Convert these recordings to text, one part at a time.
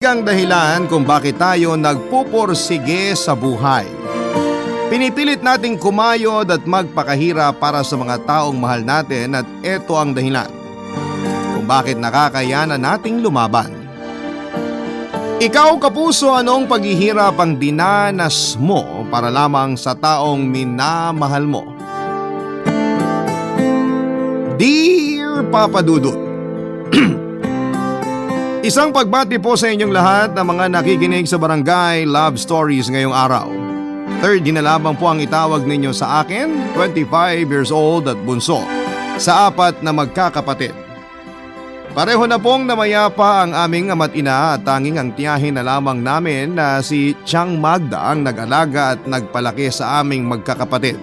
Ang dahilan kung bakit tayo nagpupursige sa buhay. Pinipilit nating kumayod at magpakahirap para sa mga taong mahal natin at ito ang dahilan kung bakit nakakayanan nating lumaban. Ikaw kapuso, anong paghihirap ang dinanas mo para lamang sa taong minamahal mo? Dear Papa Dudut, isang pagbati po sa inyong lahat ng mga nakikinig sa Barangay Love Stories ngayong araw. Third ginalabang po ang itawag ninyo sa akin, 25 years old at bunso, sa 4 na magkakapatid. Pareho na pong namayapa ang aming ama't ina at tanging ang tiyahin na lamang namin na si Tiang Magda ang nag-alaga at nagpalaki sa aming magkakapatid.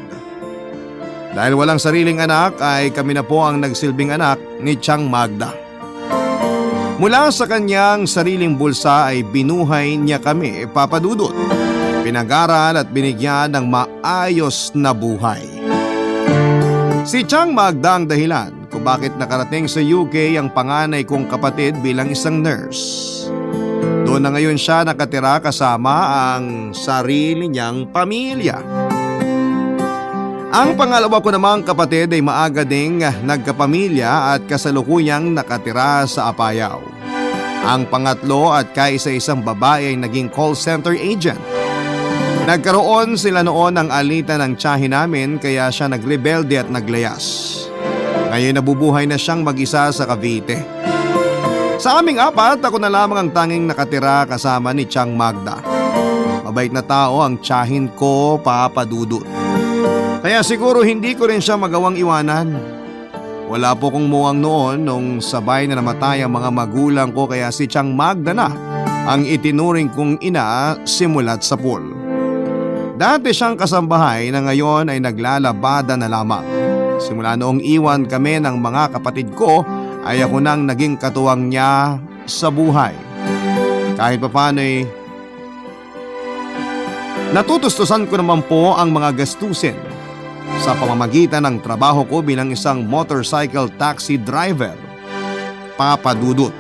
Dahil walang sariling anak ay kami na po ang nagsilbing anak ni Tiang Magda. Mula sa kanyang sariling bulsa ay binuhay niya kami, Papa Dudut. Pinag-aral at binigyan ng maayos na buhay. Si Tiang Magda ang dahilan kung bakit nakarating sa UK ang panganay kong kapatid bilang isang nurse. Doon na ngayon siya nakatira kasama ang sarili niyang pamilya. Ang pangalawa ko namang kapatid ay maaga ding nagkapamilya at kasalukuyang nakatira sa Apayao. Ang pangatlo at kaisa-isang babae ay naging call center agent. Nagkaroon sila noon ng alitan ng tiyahin namin kaya siya nagrebelde at naglayas. Ngayon nabubuhay na siyang mag-isa sa Cavite. Sa aming 4, ako na lamang ang tanging nakatira kasama ni Tiang Magda. Mabait na tao ang tiyahin ko, Papa Dudut. Kaya siguro hindi ko rin siya magawang iwanan. Wala po kong muwang noon nung sabay na namatay ang mga magulang ko kaya si Tiang Magda na ang itinuring kong ina simula't sa pool. Dati siyang kasambahay na ngayon ay naglalabada na lamang. Simula noong iwan kami ng mga kapatid ko ay ako nang naging katuwang niya sa buhay. Kahit papano ay natutustusan ko naman po ang mga gastusin sa pamamagitan ng trabaho ko bilang isang motorcycle taxi driver, Papa Dudut.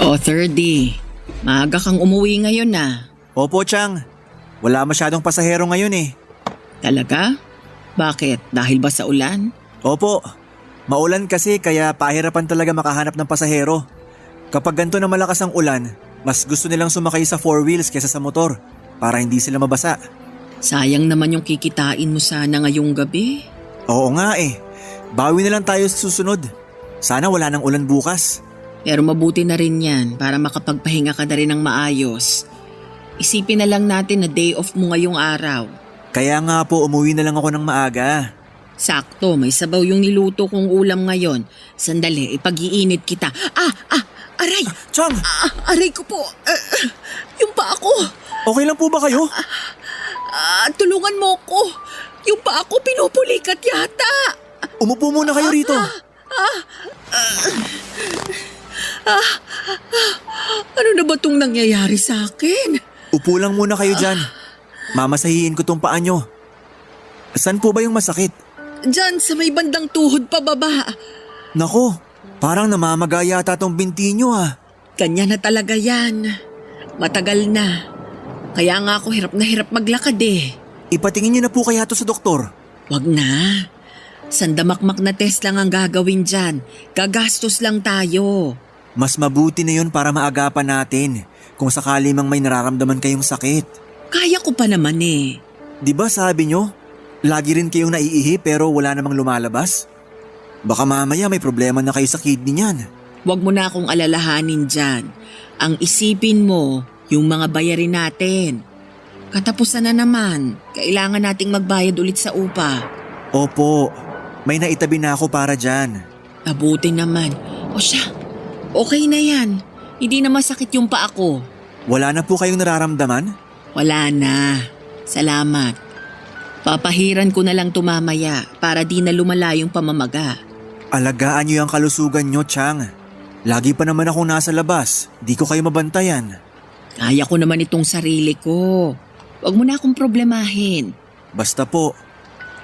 O, 30. Maaga kang umuwi ngayon na. Opo, Tiang. Wala masyadong pasahero ngayon eh. Talaga? Bakit? Dahil ba sa ulan? Opo. Maulan kasi kaya pahirapan talaga makahanap ng pasahero. Kapag ganito na malakas ang ulan, mas gusto nilang sumakay sa 4 wheels kaysa sa motor para hindi sila mabasa. Sayang naman yung kikitain mo sana ngayong gabi. Oo nga eh. Bawi na lang tayo sa susunod. Sana wala nang ulan bukas. Pero mabuti na rin yan para makapagpahinga ka na rin ng maayos. Isipin na lang natin na day off mo ngayong araw. Kaya nga po umuwi na lang ako ng maaga. Sakto, may sabaw yung niluto kong ulam ngayon. Sandali, ipag-iinit kita. Aray! Tiang! Aray ko po! Yung paa ko! Okay lang po ba kayo? Tulungan mo ko! Yung paa ko pinupulikat yata! Umupo muna kayo rito. Ano na ba itong nangyayari sa akin? Upo lang muna kayo dyan. Mamasahiin ko tong paa nyo. Saan po ba yung masakit? Diyan sa may bandang tuhod pa baba. Nako, parang namamaga yata tong binti nyo ah. Kanya na talaga yan. Matagal na. Kaya nga ako hirap na hirap maglakad eh. Ipatingin nyo na po kaya to sa doktor. Wag na. Sandamakmak na test lang ang gagawin dyan. Gagastos lang tayo. Mas mabuti na yun para maagapan natin kung sakali mang may nararamdaman kayong sakit. Kaya ko pa naman eh. Di ba sabi nyo, lagi rin kayong naiihi pero wala namang lumalabas? Baka mamaya may problema na kayo sa kidney niyan. Huwag mo na akong alalahanin dyan. Ang isipin mo, yung mga bayarin natin. Katapusan na naman. Kailangan nating magbayad ulit sa upa. Opo, may naitabi na ako para dyan. Mabuti naman. O siya, okay na yan. Hindi na masakit yung paa ko. Wala na po kayong nararamdaman? Wala na. Salamat. Papahiran ko na lang tumamaya para di na lumala yung pamamaga. Alagaan niyo ang kalusugan niyo, Chang. Lagi pa naman akong nasa labas. Di ko kayo mabantayan. Kaya ko naman itong sarili ko. Huwag mo na akong problemahin. Basta po,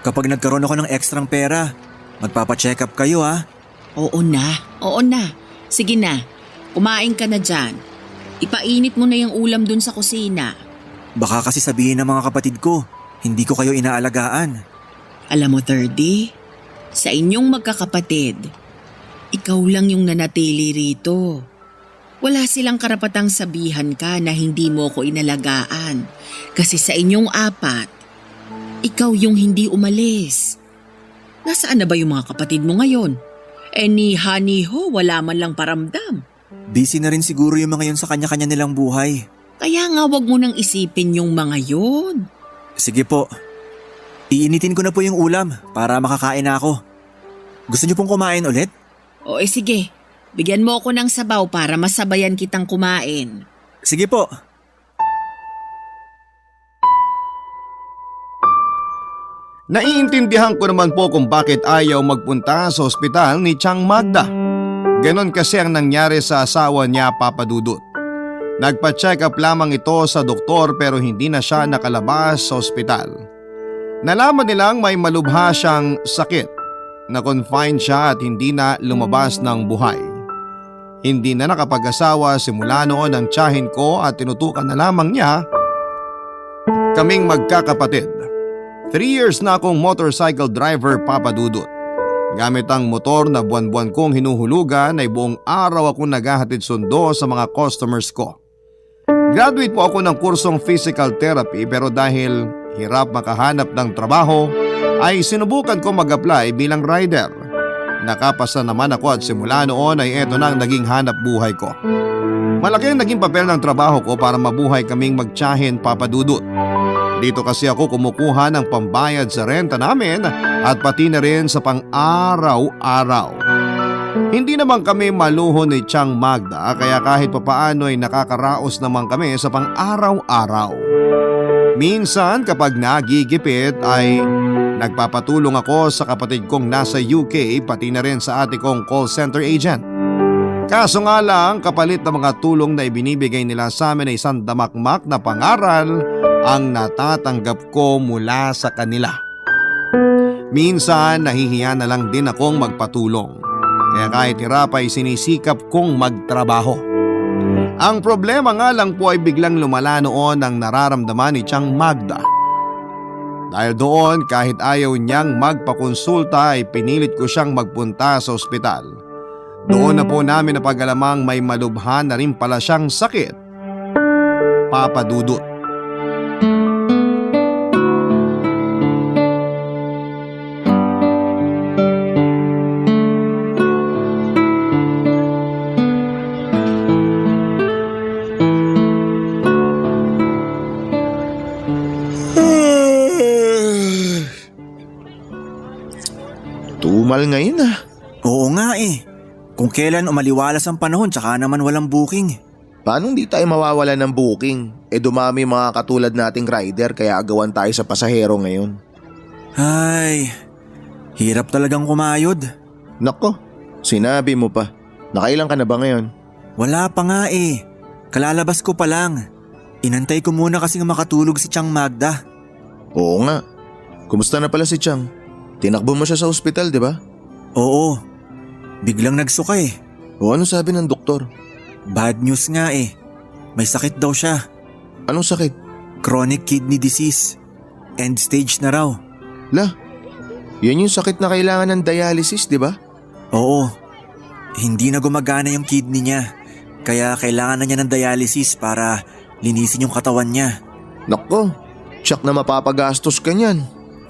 kapag nagkaroon ako ng ekstrang pera, magpapacheck up kayo ha. Oo na. Sige na, kumain ka na dyan. Ipainit mo na yung ulam dun sa kusina. Baka kasi sabihin ng mga kapatid ko, hindi ko kayo inaalagaan. Alam mo, 30, sa inyong magkakapatid, ikaw lang yung nanatili rito. Wala silang karapatang sabihan ka na hindi mo ko inalagaan. Kasi sa inyong apat, ikaw yung hindi umalis. Nasaan na ba yung mga kapatid mo ngayon? Ni Haniho, wala man lang paramdam. Busy na rin siguro yung mga yun sa kanya-kanya nilang buhay. Kaya nga wag mo nang isipin yung mga yun. Sige po, iinitin ko na po yung ulam para makakain na ako. Gusto niyo pong kumain ulit? O sige, bigyan mo ako ng sabaw para masabayan kitang kumain. Sige po. Naiintindihan ko naman po kung bakit ayaw magpunta sa ospital ni Chang Magda. Ganon kasi ang nangyari sa asawa niya, Papa Dudut. Nagpa-check up lamang ito sa doktor pero hindi na siya nakalabas sa ospital. Nalaman nilang may malubha siyang sakit. Na-confine siya at hindi na lumabas ng buhay. Hindi na nakapag-asawa simula noon ang tiyahin ko at tinutukan na lamang niya kaming magkakapatid. 3 years na akong motorcycle driver, Papa Dudut. Gamit ang motor na buwan-buwan kong hinuhulugan ay buong araw akong naghahatid sundo sa mga customers ko. Graduate po ako ng kursong physical therapy pero dahil hirap makahanap ng trabaho ay sinubukan ko mag-apply bilang rider. Nakapasa naman ako at simula noon ay eto na ang naging hanap buhay ko. Malaki ang naging papel ng trabaho ko para mabuhay kaming magtiyahin, Papa Dudut. Dito kasi ako kumukuha ng pambayad sa renta namin at pati na rin sa pang-araw-araw. Hindi naman kami maluho ni Chang Magda kaya kahit papaano ay nakakaraos naman kami sa pang-araw-araw. Minsan kapag nagigipit ay nagpapatulong ako sa kapatid kong nasa UK pati na rin sa ate kong call center agent. Kaso nga lang kapalit ng mga tulong na ibinibigay nila sa amin ay isang damakmak na pangaral ang natatanggap ko mula sa kanila. Minsan nahihiya na lang din akong magpatulong. Kaya kahit hirap ay sinisikap kong magtrabaho. Ang problema nga lang po ay biglang lumala noon ang nararamdaman ni Chang Magda. Dahil doon kahit ayaw niyang magpakonsulta ay pinilit ko siyang magpunta sa ospital. Doon na po namin napag-alamang may malubha na rin pala siyang sakit, Papa Dudut. Tumal ngayon ah. Oo nga eh. Kung kailan umaliwalas ang panahon tsaka naman walang booking. Paano hindi tayo mawawala ng booking? Dumami mga katulad nating rider kaya agawan tayo sa pasahero ngayon. Ay, hirap talagang kumayod. Nako, sinabi mo pa. Nakailan ka na ba ngayon? Wala pa nga eh. Kalalabas ko pa lang. Inantay ko muna kasing makatulog si Chang Magda. Oo nga. Kumusta na pala si Chang? Tinakbo mo siya sa ospital, di ba? Oo. Biglang nagsuka eh. O ano sabi ng doktor? Bad news nga eh. May sakit daw siya. Anong sakit? Chronic kidney disease. End stage na raw. La, yan yung sakit na kailangan ng dialysis, di ba? Oo. Hindi na gumagana yung kidney niya. Kaya kailangan na niya ng dialysis para linisin yung katawan niya. Nako, tsak na mapapagastos ka niyan.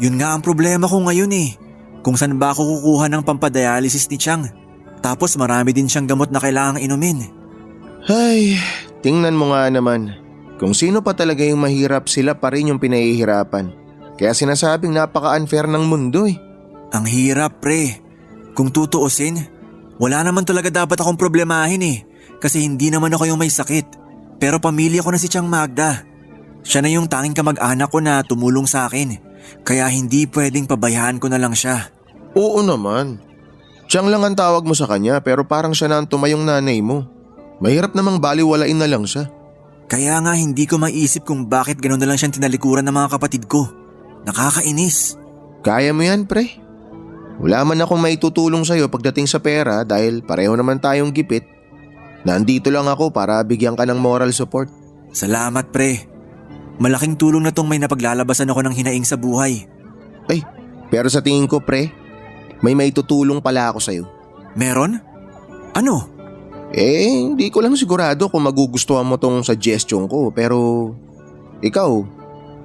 Yun nga ang problema ko ngayon eh. Kung saan ba ako kukuha ng pampadialysis ni Chang. Tapos marami din siyang gamot na kailangang inumin. Ay, tingnan mo nga naman. Kung sino pa talaga yung mahirap, sila pa rin yung pinahihirapan. Kaya sinasabing napaka-unfair ng mundo eh. Ang hirap pre. Kung tutuusin, wala naman talaga dapat akong problemahin eh. Kasi hindi naman ako yung may sakit. Pero pamilya ko na si Chang Magda. Siya na yung tanging kamag-anak ko na tumulong sa akin. Kaya hindi pwedeng pabayaan ko na lang siya. Oo naman. Tiyang lang ang tawag mo sa kanya pero parang siya na ang tumayong nanay mo. Mahirap namang baliwalain na lang siya. Kaya nga hindi ko maisip kung bakit gano'n na lang siyang tinalikuran ng mga kapatid ko. Nakakainis. Kaya mo yan, pre. Wala man akong maitutulong sa'yo pagdating sa pera dahil pareho naman tayong gipit. Nandito lang ako para bigyan ka ng moral support. Salamat pre. Malaking tulong na tong may napaglalabasan ako ng hinaing sa buhay. Ay, pero sa tingin ko, pre, may maitutulong pala ako sa'yo. Meron? Ano? Hindi ko lang sigurado kung magugustuhan mo tong suggestion ko pero ikaw,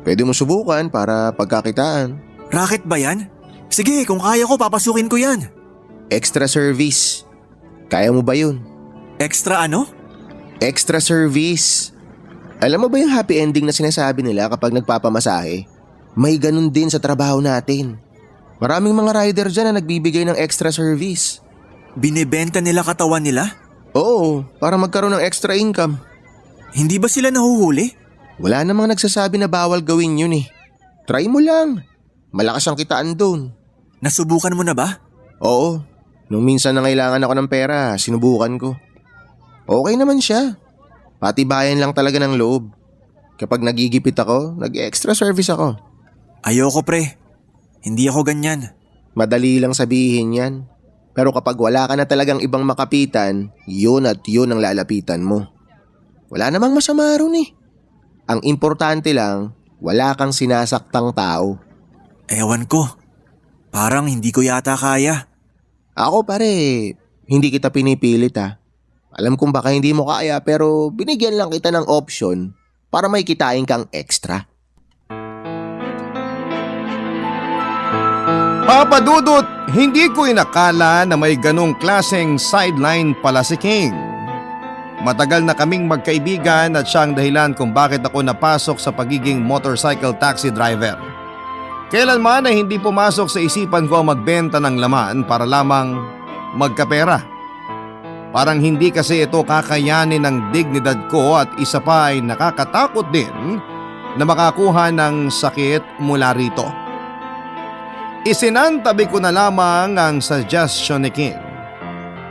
pwede mo subukan para pagkakitaan. Racket ba yan? Sige, kung kaya ko papasukin ko yan. Extra service. Kaya mo ba yun? Extra ano? Extra service. Alam mo ba yung happy ending na sinasabi nila kapag nagpapamasahe? May ganun din sa trabaho natin. Maraming mga rider dyan na nagbibigay ng extra service. Binibenta nila katawan nila? Oo, para magkaroon ng extra income. Hindi ba sila nahuhuli? Wala namang nagsasabi na bawal gawin yun eh. Try mo lang. Malakas ang kitaan doon. Nasubukan mo na ba? Oo, nung minsan na kailangan ako ng pera, sinubukan ko. Okay naman siya. Patibayan lang talaga ng loob. Kapag nagigipit ako, nag-extra service ako. Ayoko pre. Hindi ako ganyan. Madali lang sabihin yan. Pero kapag wala ka na talagang ibang makapitan, yun at yun ang lalapitan mo. Wala namang masama ron eh. Ang importante lang, wala kang sinasaktang tao. Ewan ko. Parang hindi ko yata kaya. Ako pare, hindi kita pinipilit ha. Alam kong baka hindi mo kaya pero binigyan lang kita ng option para may kitain kang extra. Papa Dudut, hindi ko inakala na may ganong klaseng sideline pala si King. Matagal na kaming magkaibigan at siya ang dahilan kung bakit ako napasok sa pagiging motorcycle taxi driver. Kailanman ay hindi pumasok sa isipan ko ang magbenta ng laman para lamang magkapera. Parang hindi kasi ito kakayanin ng dignidad ko at isa pa ay nakakatakot din na makakuha ng sakit mula rito. Isinantabi ko na lamang ang suggestion ni King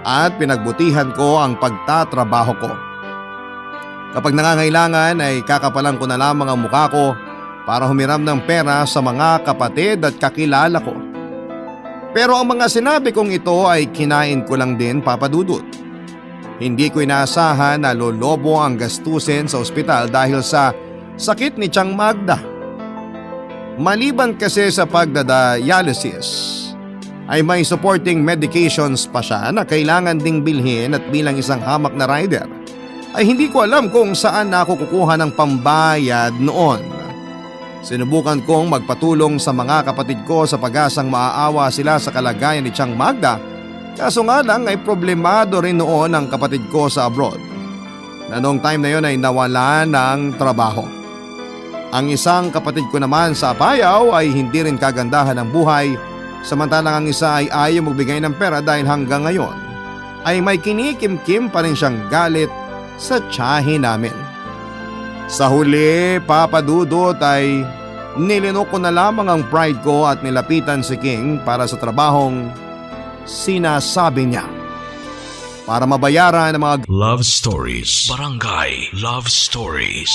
at pinagbutihan ko ang pagtatrabaho ko. Kapag nangangailangan ay kakapalan ko na lamang ang mukha ko para humiram ng pera sa mga kapatid at kakilala ko. Pero ang mga sinabi kong ito ay kinain ko lang din, Papa Dudut. Hindi ko inaasahan na lolobo ang gastusin sa ospital dahil sa sakit ni Tiang Magda. Maliban kasi sa pagdadialysis, ay may supporting medications pa siya na kailangan ding bilhin at bilang isang hamak na rider, ay hindi ko alam kung saan ako kukuha ng pambayad noon. Sinubukan kong magpatulong sa mga kapatid ko sa pag-asang maaawa sila sa kalagayan ni Tiang Magda, kaso nga lang ay problemado rin noon ang kapatid ko sa abroad, na noong time na yon ay nawala ng trabaho. Ang isang kapatid ko naman sa Apayao ay hindi rin kagandahan ng buhay, samantalang ang isa ay ayaw magbigay ng pera dahil hanggang ngayon ay may kinikimkim pa rin siyang galit sa tiyahin namin. Sa huli, Papa Dudut, ay nilinok ko na lamang ang pride ko at nilapitan si King para sa trabahong sinasabi niya, para mabayaran ang mga Love Stories. Barangay Love Stories.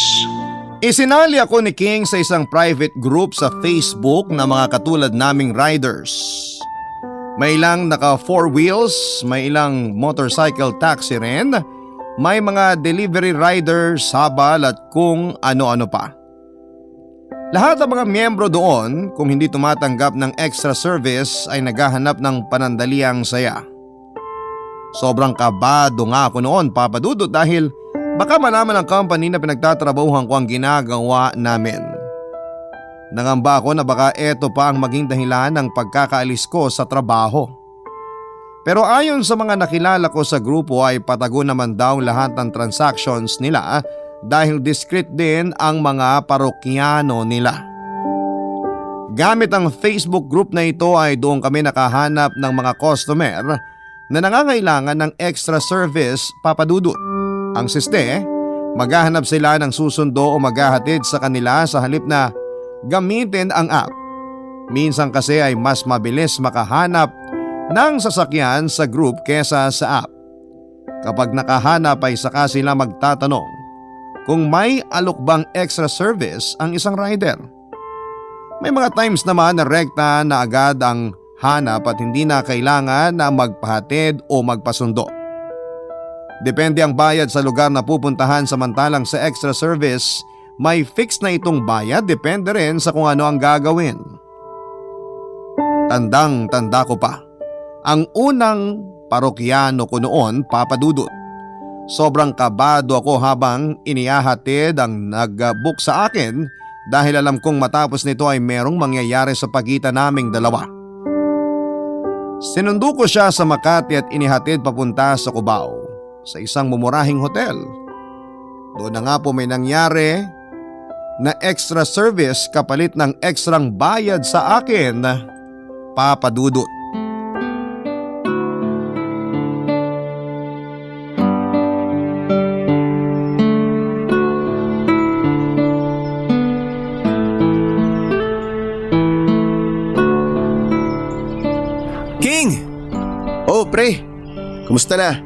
Isinali ako ni King sa isang private group sa Facebook na mga katulad naming riders. May ilang naka 4 wheels, may ilang motorcycle taxi rin, may mga delivery riders, habal at kung ano-ano pa. Lahat ng mga miyembro doon, kung hindi tumatanggap ng extra service, ay naghahanap ng panandaliang saya. Sobrang kabado nga ako noon, Papa Dudut, dahil baka malaman ng company na pinagtatrabahuhan ko ang ginagawa namin. Nangamba ako na baka eto pa ang maging dahilan ng pagkakaalis ko sa trabaho. Pero ayon sa mga nakilala ko sa grupo ay patago naman daw lahat ng transactions nila dahil discreet din ang mga parokyano nila. Gamit ang Facebook group na ito ay doon kami nakahanap ng mga customer na nangangailangan ng extra service, Papa Dudut. Ang siste, maghahanap sila ng susundo o maghahatid sa kanila sa halip na gamitin ang app. Minsan kasi ay mas mabilis makahanap ng sasakyan sa group kesa sa app. Kapag nakahanap ay saka sila magtatanong kung may alok bang extra service ang isang rider. May mga times naman na rekta na agad ang hanap at hindi na kailangan na magpahatid o magpasundo. Depende ang bayad sa lugar na pupuntahan, samantalang sa extra service may fix na itong bayad, depende rin sa kung ano ang gagawin. Tandang-tanda ko pa. Ang unang parokyano ko noon, Papa Dudut. Sobrang kabado ako habang inihahatid ang nag-book sa akin dahil alam kong matapos nito ay merong mangyayari sa pagitan naming dalawa. Sinundo ko siya sa Makati at inihatid papunta sa Cubao sa isang mumurahing hotel. Doon na nga po may nangyari na extra service kapalit ng ekstrang bayad sa akin, Papa Dudut. King! Oh, pre. Kumusta na?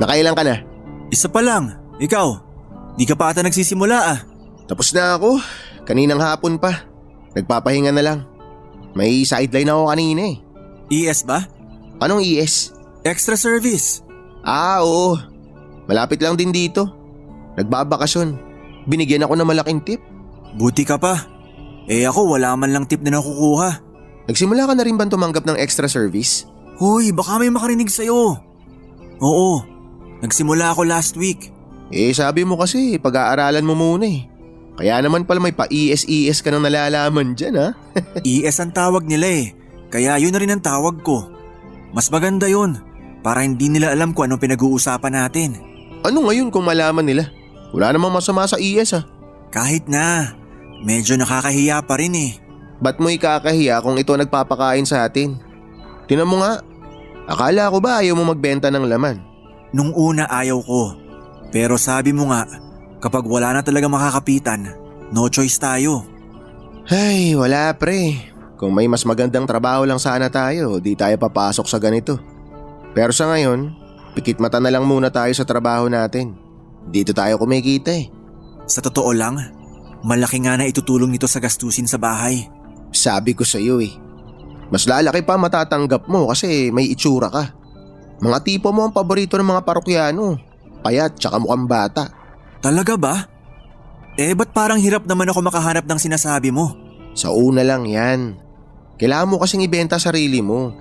Nakailan ka na? Isa pa lang. Ikaw, di ka pa ata nagsisimula ah. Tapos na ako. Kaninang hapon pa. Nagpapahinga na lang. May sideline ako kanina eh. ES ba? Anong ES? Extra service. Ah, oo. Malapit lang din dito. Nagbabakasyon. Binigyan ako ng malaking tip. Buti ka pa. Eh ako wala man lang tip na nakukuha. Nagsimula ka na rin ba tumanggap ng extra service? Hoy, baka may makarinig sa'yo. Oo, nagsimula ako last week. Eh sabi mo kasi pag-aaralan mo muna eh. Kaya naman pala may pa-ES-ES ka nang nalalaman dyan ha. ES ang tawag nila eh. Kaya yun na rin ang tawag ko. Mas maganda yun. Para hindi nila alam kung anong pinag-uusapan natin. Ano ngayon kung malaman nila? Wala namang masama sa ES ha. Kahit na. Medyo nakakahiya pa rin eh. Ba't mo ikakahiya kung ito nagpapakain sa atin? Tinan mo nga. Akala ko ba ayaw mo magbenta ng laman? Nung una ayaw ko. Pero sabi mo nga, kapag wala na talaga makakapitan, no choice tayo. Ay, wala pre. Kung may mas magandang trabaho lang sana tayo, di tayo papasok sa ganito. Pero sa ngayon, pikit mata na lang muna tayo sa trabaho natin. Dito tayo kumikita eh. Sa totoo lang, malaki nga na itutulong nito sa gastusin sa bahay. Sabi ko sa iyo eh. Mas lalaki pa matatanggap mo kasi may itsura ka. Mga tipo mo ang paborito ng mga parokyano. Payat tsaka mukhang bata. Talaga ba? Eh ba't parang hirap naman ako makahanap ng sinasabi mo? Sa una lang yan. Kailangan mo kasing ibenta sarili mo.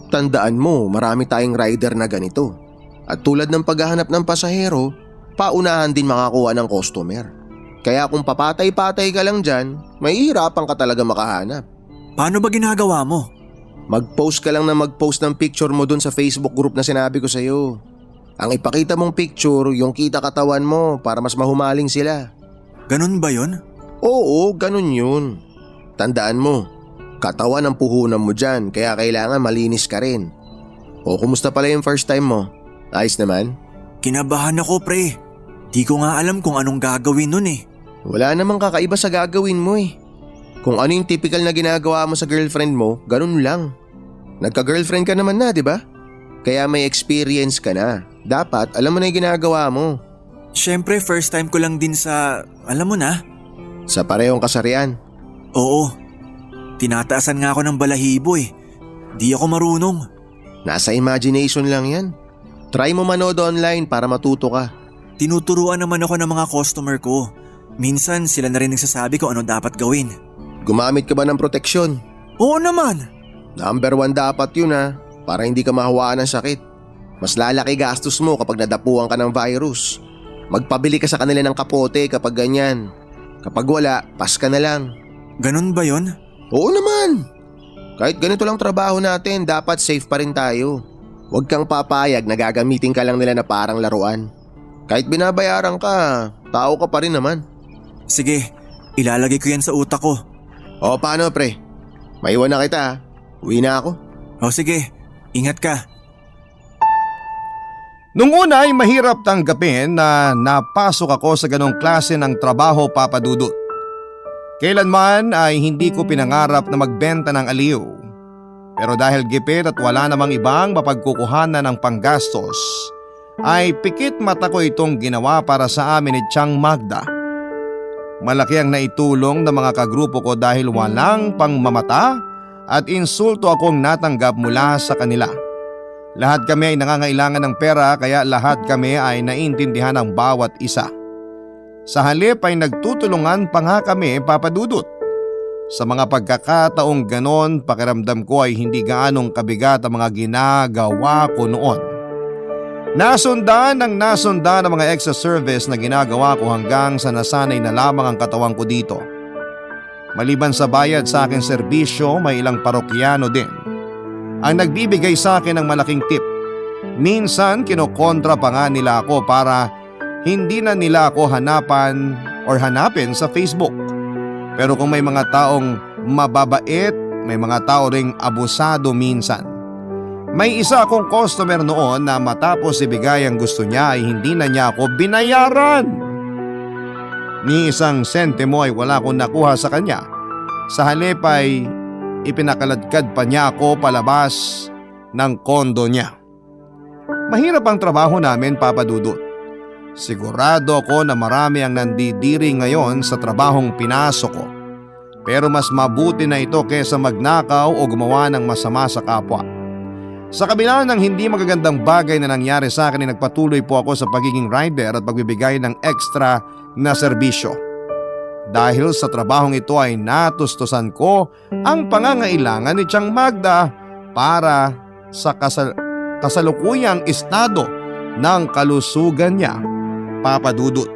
Tandaan mo, marami tayong rider na ganito. At tulad ng paghahanap ng pasahero, paunahan din makakuha ng customer. Kaya kung papatay-patay ka lang dyan, mahihirapan ka talaga makahanap. Paano ba ginagawa mo? Mag-post ka lang na mag-post ng picture mo dun sa Facebook group na sinabi ko sa'yo. Ang ipakita mong picture, yung kita katawan mo para mas mahumaling sila. Ganun ba yun? Oo, ganun yun. Tandaan mo, katawan ang puhunan mo dyan kaya kailangan malinis ka rin. O kumusta pala yung first time mo? Ayos naman? Kinabahan ako pre. Di ko nga alam kung anong gagawin nun eh. Wala namang kakaiba sa gagawin mo eh. Kung ano yung typical na ginagawa mo sa girlfriend mo, ganun lang. Nagka-girlfriend ka naman na, di ba? Kaya may experience ka na. Dapat alam mo na yung ginagawa mo. Siyempre first time ko lang din sa, alam mo na. Sa parehong kasarian. Oo. Tinataasan nga ako ng balahibo eh. Di ako marunong. Nasa imagination lang yan. Try mo manood online para matuto ka. Tinuturuan naman ako ng mga customer ko. Minsan sila na rin nagsasabi ko ano dapat gawin. Gumamit ka ba ng proteksyon? Oo naman. Number 1 dapat yun ha, para hindi ka mahawaan ng sakit. Mas lalaki gastos mo kapag nadapuan ka ng virus. Magpabili ka sa kanila ng kapote kapag ganyan. Kapag wala, pas ka na lang. Ganun ba yon? Oo naman. Kahit ganito lang trabaho natin, dapat safe pa rin tayo. Huwag kang papayag na gagamitin ka lang nila na parang laruan. Kahit binabayaran ka, tao ka pa rin naman. Sige, ilalagay ko yan sa utak ko. O paano pre? Maiwan na kita ha. Uwi na ako. O sige, ingat ka. Nung una ay mahirap tanggapin na napasok ako sa ganong klase ng trabaho, Papa Dudut. Kailanman ay hindi ko pinangarap na magbenta ng aliw. Pero dahil gipit at wala namang ibang mapagkukuhanan ng panggastos, ay pikit mata ko itong ginawa para sa amin ni Tiang Magda. Malaki ang naitulong ng mga kagrupo ko dahil walang pangmamata at insulto akong natanggap mula sa kanila. Lahat kami ay nangangailangan ng pera kaya lahat kami ay naintindihan ng bawat isa. Sa halip ay nagtutulungan pa nga kami, Papa Dudut. Sa mga pagkakataong ganon, pakiramdam ko ay hindi gaanong kabigat ang mga ginagawa ko noon. Nasundan ng mga extra service na ginagawa ko hanggang sa nasanay na lamang ang katawan ko dito. Maliban sa bayad sa aking serbisyo, may ilang parokyano din ang nagbibigay sa akin ng malaking tip. Minsan kinokontra pa nga nila ako para hindi na nila ako hanapin sa Facebook. Pero kung may mga taong mababait, may mga tao ring abusado minsan. May isa akong customer noon na matapos ibigay ang gusto niya ay hindi na niya ako binayaran. Ni isang sentimo ay wala akong nakuha sa kanya. Sa halip ay ipinakaladkad pa niya ako palabas ng kondo niya. Mahirap ang trabaho namin, Papa Dudut. Sigurado ako na marami ang nandidiri ngayon sa trabahong pinasok ko. Pero mas mabuti na ito kaysa magnakaw o gumawa ng masama sa kapwa. Sa kabila ng hindi magagandang bagay na nangyari sa akin ay nagpatuloy po ako sa pagiging rider at pagbibigay ng extra na serbisyo. Dahil sa trabahong ito ay natustusan ko ang pangangailangan ni Tiang Magda para sa kasalukuyang estado ng kalusugan niya, Papa Dudut.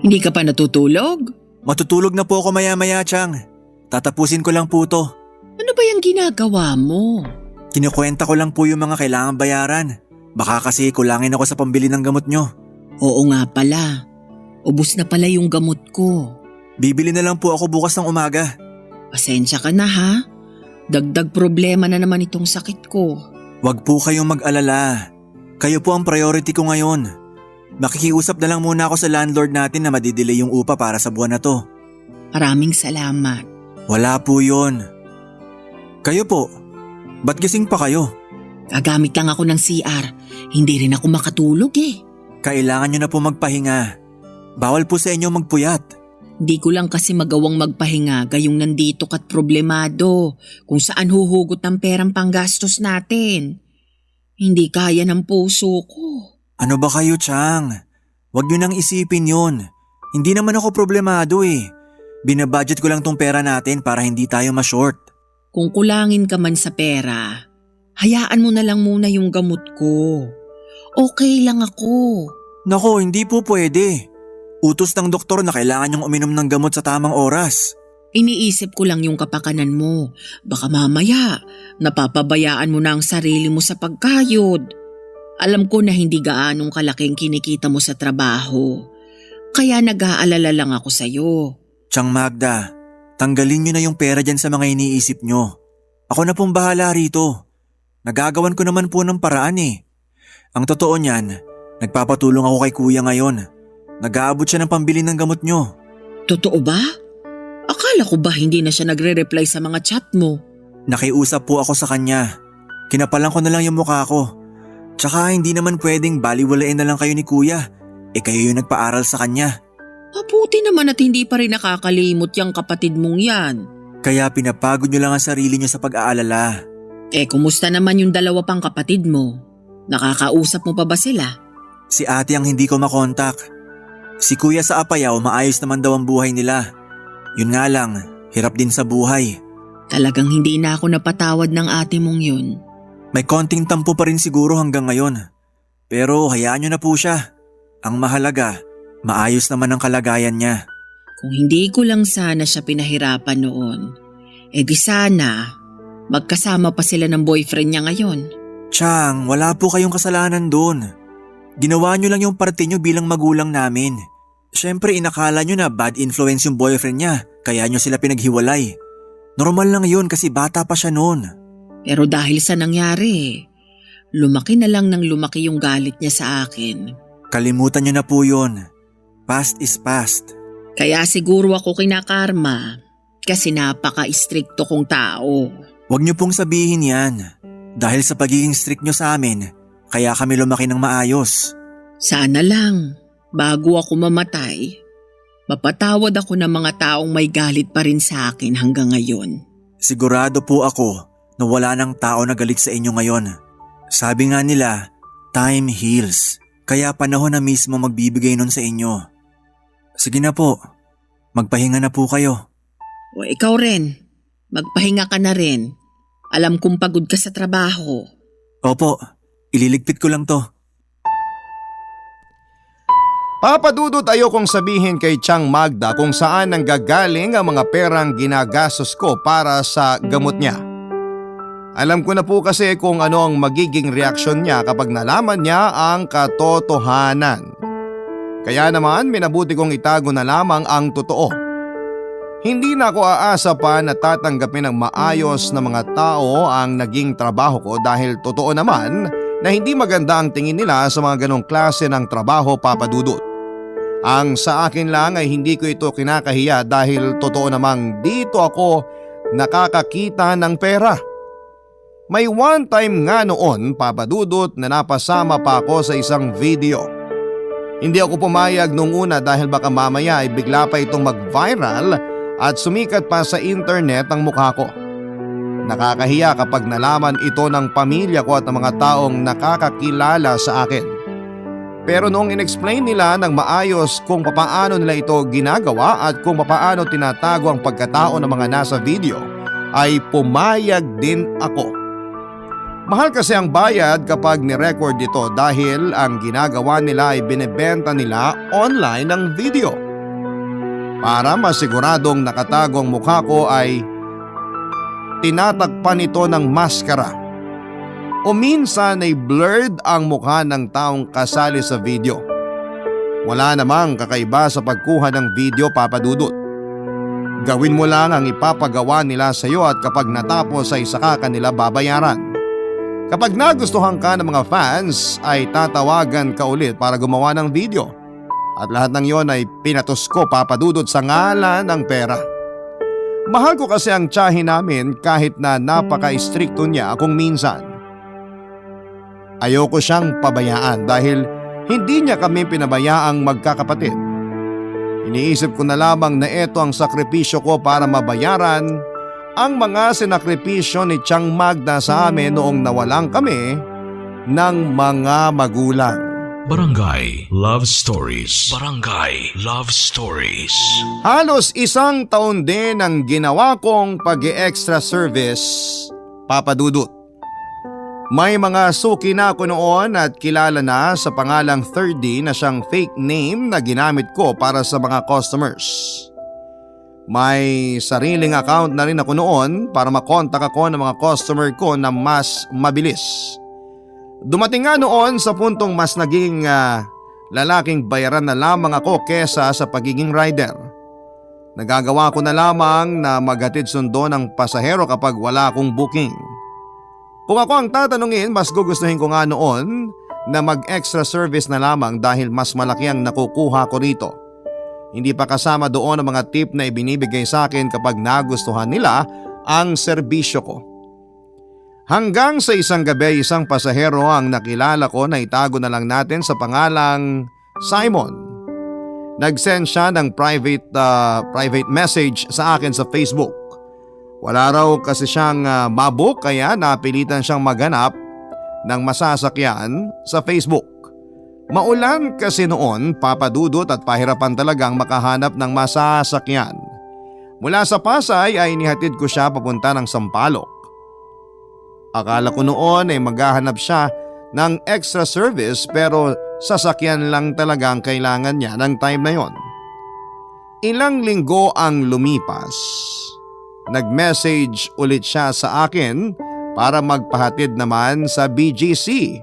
Hindi ka pa natutulog? Matutulog na po ako maya-maya, Tiang. Tatapusin ko lang po to. Ano ba yung ginagawa mo? Kinukwenta ko lang po yung mga kailangan bayaran. Baka kasi kulangin ako sa pambili ng gamot nyo. Oo nga pala. Ubus na pala yung gamot ko. Bibili na lang po ako bukas ng umaga. Pasensya ka na ha. Dagdag problema na naman itong sakit ko. Wag po kayong mag-alala. Kayo po ang priority ko ngayon. Makikiusap na lang muna ako sa landlord natin na madidelay yung upa para sa buwan na to. Maraming salamat. Wala po yun. Kayo po, ba't gising pa kayo? Gagamit lang ako ng CR. Hindi rin ako makatulog eh. Kailangan nyo na po magpahinga. Bawal po sa inyo magpuyat. Hindi ko lang kasi magawang magpahinga gayong nandito ka't problemado kung saan huhugot ang perang panggastos natin. Hindi kaya ng puso ko. Ano ba kayo, Tiang? Huwag nyo nang isipin yun. Hindi naman ako problemado eh. Binabudget ko lang tong pera natin para hindi tayo ma-short. Kung kulangin ka man sa pera, hayaan mo na lang muna yung gamot ko. Okay lang ako. Nako, hindi po pwede. Utos ng doktor na kailangan yung uminom ng gamot sa tamang oras. Iniisip ko lang yung kapakanan mo. Baka mamaya, napapabayaan mo na ang sarili mo sa pagkayod. Alam ko na hindi gaanong kalaking kinikita mo sa trabaho. Kaya nag-aalala lang ako sa'yo. Tiang Magda, tanggalin nyo na yung pera dyan sa mga iniisip nyo. Ako na pong bahala rito. Nagagawan ko naman po ng paraan eh. Ang totoo niyan, nagpapatulong ako kay kuya ngayon. Nag-aabot siya ng pambili ng gamot nyo. Totoo ba? Akala ko ba hindi na siya nagre-reply sa mga chat mo? Nakiusap po ako sa kanya. Kinapalan ko na lang yung mukha ko. Tsaka hindi naman pwedeng baliwalain na lang kayo ni kuya. Kayo yung nagpaaral sa kanya. Mabuti naman at hindi pa rin nakakalimot yung kapatid mong yan. Kaya pinapagod nyo lang ang sarili nyo sa pag-aalala. Kumusta naman yung dalawa pang kapatid mo? Nakakausap mo pa ba sila? Si ate ang hindi ko makontak. Si kuya sa Apayao maayos naman daw ang buhay nila. Yun nga lang, hirap din sa buhay. Talagang hindi na ako napatawad ng ate mong yun. May konting tampo pa rin siguro hanggang ngayon. Pero hayaan nyo na po siya. Ang mahalaga, maayos naman ang kalagayan niya. Kung hindi ko lang sana siya pinahirapan noon, di sana magkasama pa sila ng boyfriend niya ngayon. Chang, wala po kayong kasalanan doon. Ginawa nyo lang yung parte nyo bilang magulang namin. Siyempre inakala nyo na bad influence yung boyfriend niya, kaya nyo sila pinaghiwalay. Normal lang yun kasi bata pa siya noon. Pero dahil sa nangyari, lumaki na lang ng lumaki yung galit niya sa akin. Kalimutan nyo na po yun. Past is past. Kaya siguro ako kinakarma kasi napaka-istrikto kong tao. Huwag nyo pong sabihin yan. Dahil sa pagiging strict nyo sa amin, kaya kami lumaki ng maayos. Sana lang, bago ako mamatay, mapatawad ako ng mga taong may galit pa rin sa akin hanggang ngayon. Sigurado po ako na wala ng tao na galit sa inyo ngayon. Sabi nga nila, time heals. Kaya panahon na mismo magbibigay nun sa inyo. Sige na po, magpahinga na po kayo. O ikaw rin, magpahinga ka na rin. Alam kong pagod ka sa trabaho. Opo, ililigpit ko lang to. Papadudot ayokong sabihin kay Chang Magda kung saan nanggagaling ang mga perang ginagastos ko para sa gamot niya. Alam ko na po kasi kung ano ang magiging reaksyon niya kapag nalaman niya ang katotohanan. Kaya naman minabuti kong itago na lamang ang totoo. Hindi na ako aasa pa na tatanggapin ng maayos na mga tao ang naging trabaho ko dahil totoo naman na hindi maganda ang tingin nila sa mga ganong klase ng trabaho, Papadudot. Ang sa akin lang ay hindi ko ito kinakahiya dahil totoo namang dito ako nakakakita ng pera. May one time nga noon, Papadudot, na napasama pa ako sa isang video. Hindi ako pumayag nung una dahil baka mamaya ay bigla pa itong mag-viral at sumikat pa sa internet ang mukha ko. Nakakahiya kapag nalaman ito ng pamilya ko at ng mga taong nakakakilala sa akin. Pero noong inexplain nila ng maayos kung papaano nila ito ginagawa at kung papaano tinatago ang pagkatao ng mga nasa video, ay pumayag din ako. Mahal kasi ang bayad kapag ni-record ito dahil ang ginagawa nila ay binebenta nila online ng video. Para masiguradong nakatago ang mukha ko ay tinatakpan ito ng maskara. O minsan ay blurred ang mukha ng taong kasali sa video. Wala namang kakaiba sa pagkuha ng video, Papadudot. Gawin mo lang ang ipapagawa nila sa iyo at kapag natapos ay saka kanila babayaran. Kapag nagustuhan ka ng mga fans ay tatawagan ka ulit para gumawa ng video. At lahat ng yon ay pinatos ko, Papadudot, sa ngalan ng pera. Mahal ko kasi ang tiyahin namin kahit na napaka-istrikto niya kung minsan. Ayoko siyang pabayaan dahil hindi niya kami pinabayaang magkakapatid. Iniisip ko na lamang na ito ang sakripisyo ko para mabayaran ang mga sinakripisyo ni Chang Magda sa amin noong nawalan kami ng mga magulang. Barangay Love Stories. Barangay Love Stories. Halos isang taon din ang ginawa kong pag-extra service, Papadudot. May mga suki na ako noon at kilala na sa pangalang 3D na siyang fake name na ginamit ko para sa mga customers. May sariling account na rin ako noon para makontak ako ng mga customer ko na mas mabilis. Dumating nga noon sa puntong mas naging lalaking bayaran na lamang ako kesa sa pagiging rider. Nagagawa ko na lamang na maghatid sundo ng pasahero kapag wala akong booking. Kung ako ang tatanungin, mas gugustuhin ko nga noon na mag-extra service na lamang dahil mas malaki ang nakukuha ko rito. Hindi pa kasama doon ang mga tip na ibinibigay sa akin kapag nagustuhan nila ang serbisyo ko. Hanggang sa isang gabi, isang pasahero ang nakilala ko na itago na lang natin sa pangalang Simon. Nag-send siya ng private message sa akin sa Facebook. Wala raw kasi siyang mabook kaya napilitan siyang maghanap ng masasakyan sa Facebook. Maulan kasi noon, Papadudot, at pahirapan talagang makahanap ng masasakyan. Mula sa Pasay ay inihatid ko siya papunta ng Sampaloc. Akala ko noon ay maghahanap siya ng extra service pero sasakyan lang talaga ang kailangan niya ng time na yon. Ilang linggo ang lumipas. Nag-message ulit siya sa akin para magpahatid naman sa BGC.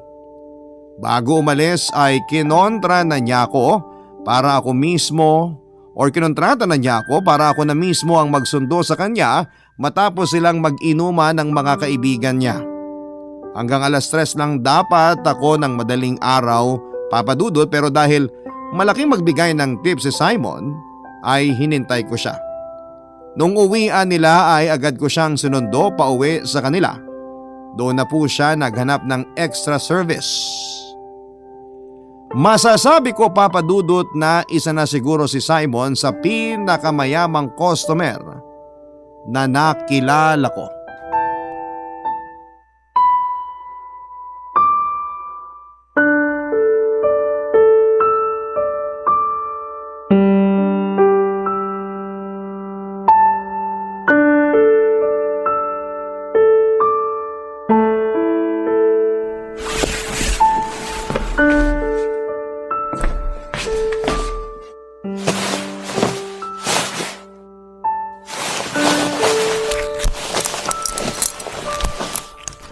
Bago umalis ay kinontra na niya ako para ako mismo kinontrata na niya ako para ako na mismo ang magsundo sa kanya matapos silang mag-inuman ng mga kaibigan niya. Hanggang 3:00 lang dapat ako ng madaling araw, Papa Dudut, pero dahil malaking magbigay ng tip si Simon ay hinintay ko siya. Nung uwian nila ay agad ko siyang sinundo pauwi sa kanila. Doon na po siya naghanap ng extra service. Masasabi ko, Papa Dudut, na isa na siguro si Simon sa pinakamayamang customer na nakilala ko.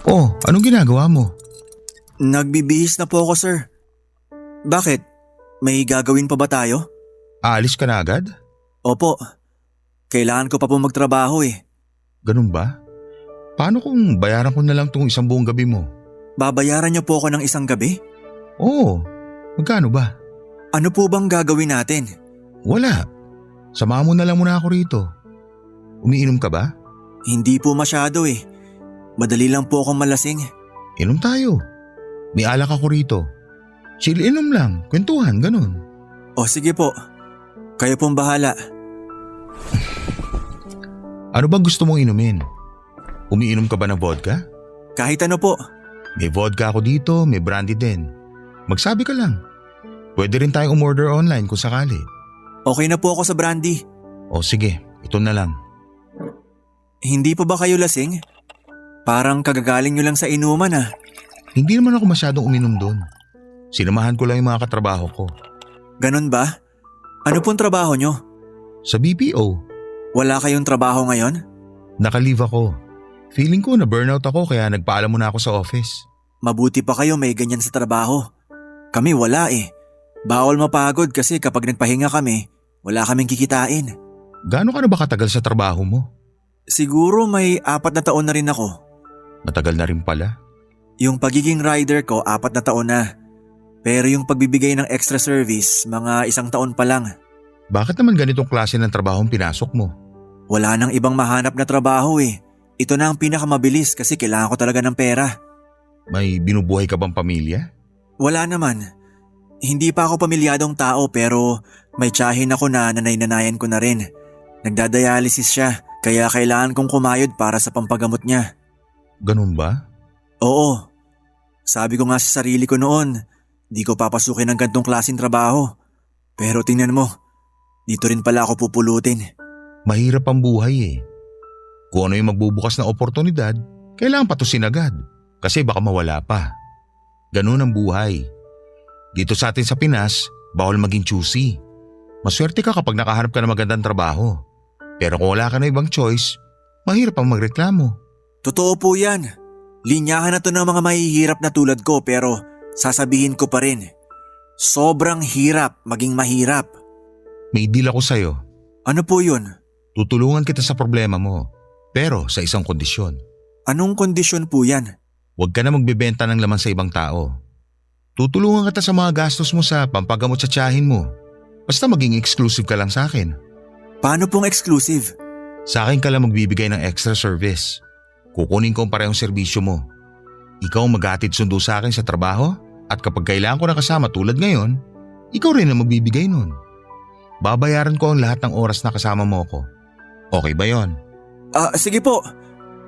Oh, anong ginagawa mo? Nagbibihis na po ako, sir. Bakit? May gagawin pa ba tayo? Aalis ka na agad? Opo. Kailangan ko pa po magtrabaho eh. Ganun ba? Paano kung bayaran ko na lang tong isang buong gabi mo? Babayaran niyo po ako ng isang gabi? Oo, magkano ba? Ano po bang gagawin natin? Wala. Samahan mo na lang muna ako rito. Umiinom ka ba? Hindi po masyado eh. Madali lang po akong malasing. Inom tayo. May alak ako rito. Chill, inom lang, kwentuhan, ganun. O sige po. Kayo pong bahala. Ano bang gusto mong inumin? Umiinom ka ba ng vodka? Kahit ano po. May vodka ako dito, may brandy din. Magsabi ka lang. Pwede rin tayong umorder online kung sakali. Okay na po ako sa brandy. O sige, ito na lang. Hindi pa ba kayo lasing? Parang kagagaling nyo lang sa inuman ah. Hindi naman ako masyadong uminom doon. Sinamahan ko lang yung mga katrabaho ko. Ganun ba? Ano pong trabaho nyo? Sa BPO, Wala kayong trabaho ngayon? naka-leave ako. Feeling ko na burnout ako kaya nagpaalam muna ako sa office. Mabuti pa kayo may ganyan sa trabaho. Kami wala eh. Bawal mapagod kasi kapag nagpahinga kami, wala kaming kikitain. Gaano ka na ba katagal sa trabaho mo? Siguro may 4 na taon na rin ako. Matagal na rin pala. Yung pagiging rider ko 4 na taon na. Pero yung pagbibigay ng extra service, mga 1 taon pa lang. Bakit naman ganitong klase ng trabaho ang pinasok mo? Wala nang ibang mahanap na trabaho eh. Ito na ang pinakamabilis kasi kailangan ko talaga ng pera. May binubuhay ka bang pamilya? Wala naman. Hindi pa ako pamilyadong tao pero may tiyahin ako na nanay-nanayan ko na rin. Nagdadialysis siya kaya kailangan kong kumayod para sa pampagamot niya. Ganun ba? Oo. Sabi ko nga sa sarili ko noon, di ko papasukin ng gantong klaseng trabaho. Pero tingnan mo, dito rin pala ako pupulutin. Mahirap ang buhay eh. Kung ano yung magbubukas na oportunidad, kailangan patusin agad. Kasi baka mawala pa. Ganun ang buhay. Dito sa atin sa Pinas, bawal maging choosy. Maswerte ka kapag nakahanap ka ng magandang trabaho. Pero kung wala ka na ibang choice, mahirap ang magreklamo. Totoo po yan. Linyahan na to ng mga mahihirap na tulad ko pero sasabihin ko pa rin. Sobrang hirap maging mahirap. May deal ako sa'yo. Ano po yun? Tutulungan kita sa problema mo. Pero sa isang kondisyon. Anong kondisyon po yan? Huwag ka na magbebenta ng laman sa ibang tao. Tutulungan kita sa mga gastos mo sa pampagamot sa tiyahin mo. Basta maging exclusive ka lang sa akin. Paano pong exclusive? Sa akin ka lang magbibigay ng extra service. Kukunin ko ang parehong serbisyo mo. Ikaw ang maghatid sundo sa akin sa trabaho at kapag kailangan ko ng kasama tulad ngayon, ikaw rin ang magbibigay nun. Babayaran ko ang lahat ng oras na kasama mo ko. Okay ba yon? Sige po.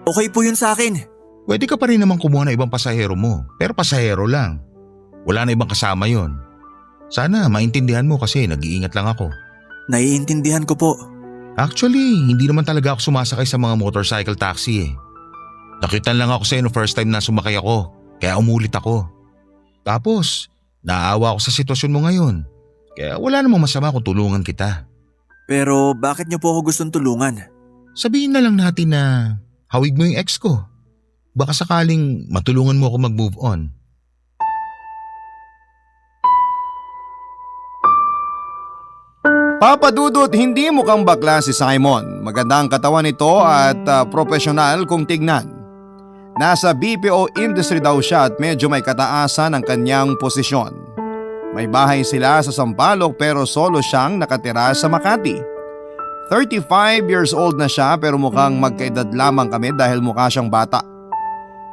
Okay po yun sa akin. Pwede ka pa rin naman kumuha ng ibang pasahero mo, pero pasahero lang. Wala na ibang kasama yon. Sana maintindihan mo kasi nag-iingat lang ako. Naiintindihan ko po. Actually, hindi naman talaga ako sumasakay sa mga motorcycle taxi eh. Nakitan lang ako sa'yo no first time na sumakay ako, kaya umulit ako. Tapos, naawa ako sa sitwasyon mo ngayon, kaya wala namang masama kung tulungan kita. Pero bakit niyo po ako gustong tulungan? Sabihin na lang natin na hawig mo yung ex ko. Baka sakaling matulungan mo ako mag-move on. Papa Dudut, hindi mukhang bakla si Simon. Maganda ang katawan nito at profesional kung tignan. Nasa BPO industry daw siya at medyo may kataasan ang kanyang posisyon. May bahay sila sa Sampaloc pero solo siyang nakatira sa Makati. 35 years old na siya pero mukhang magkaedad lamang kami dahil mukha siyang bata.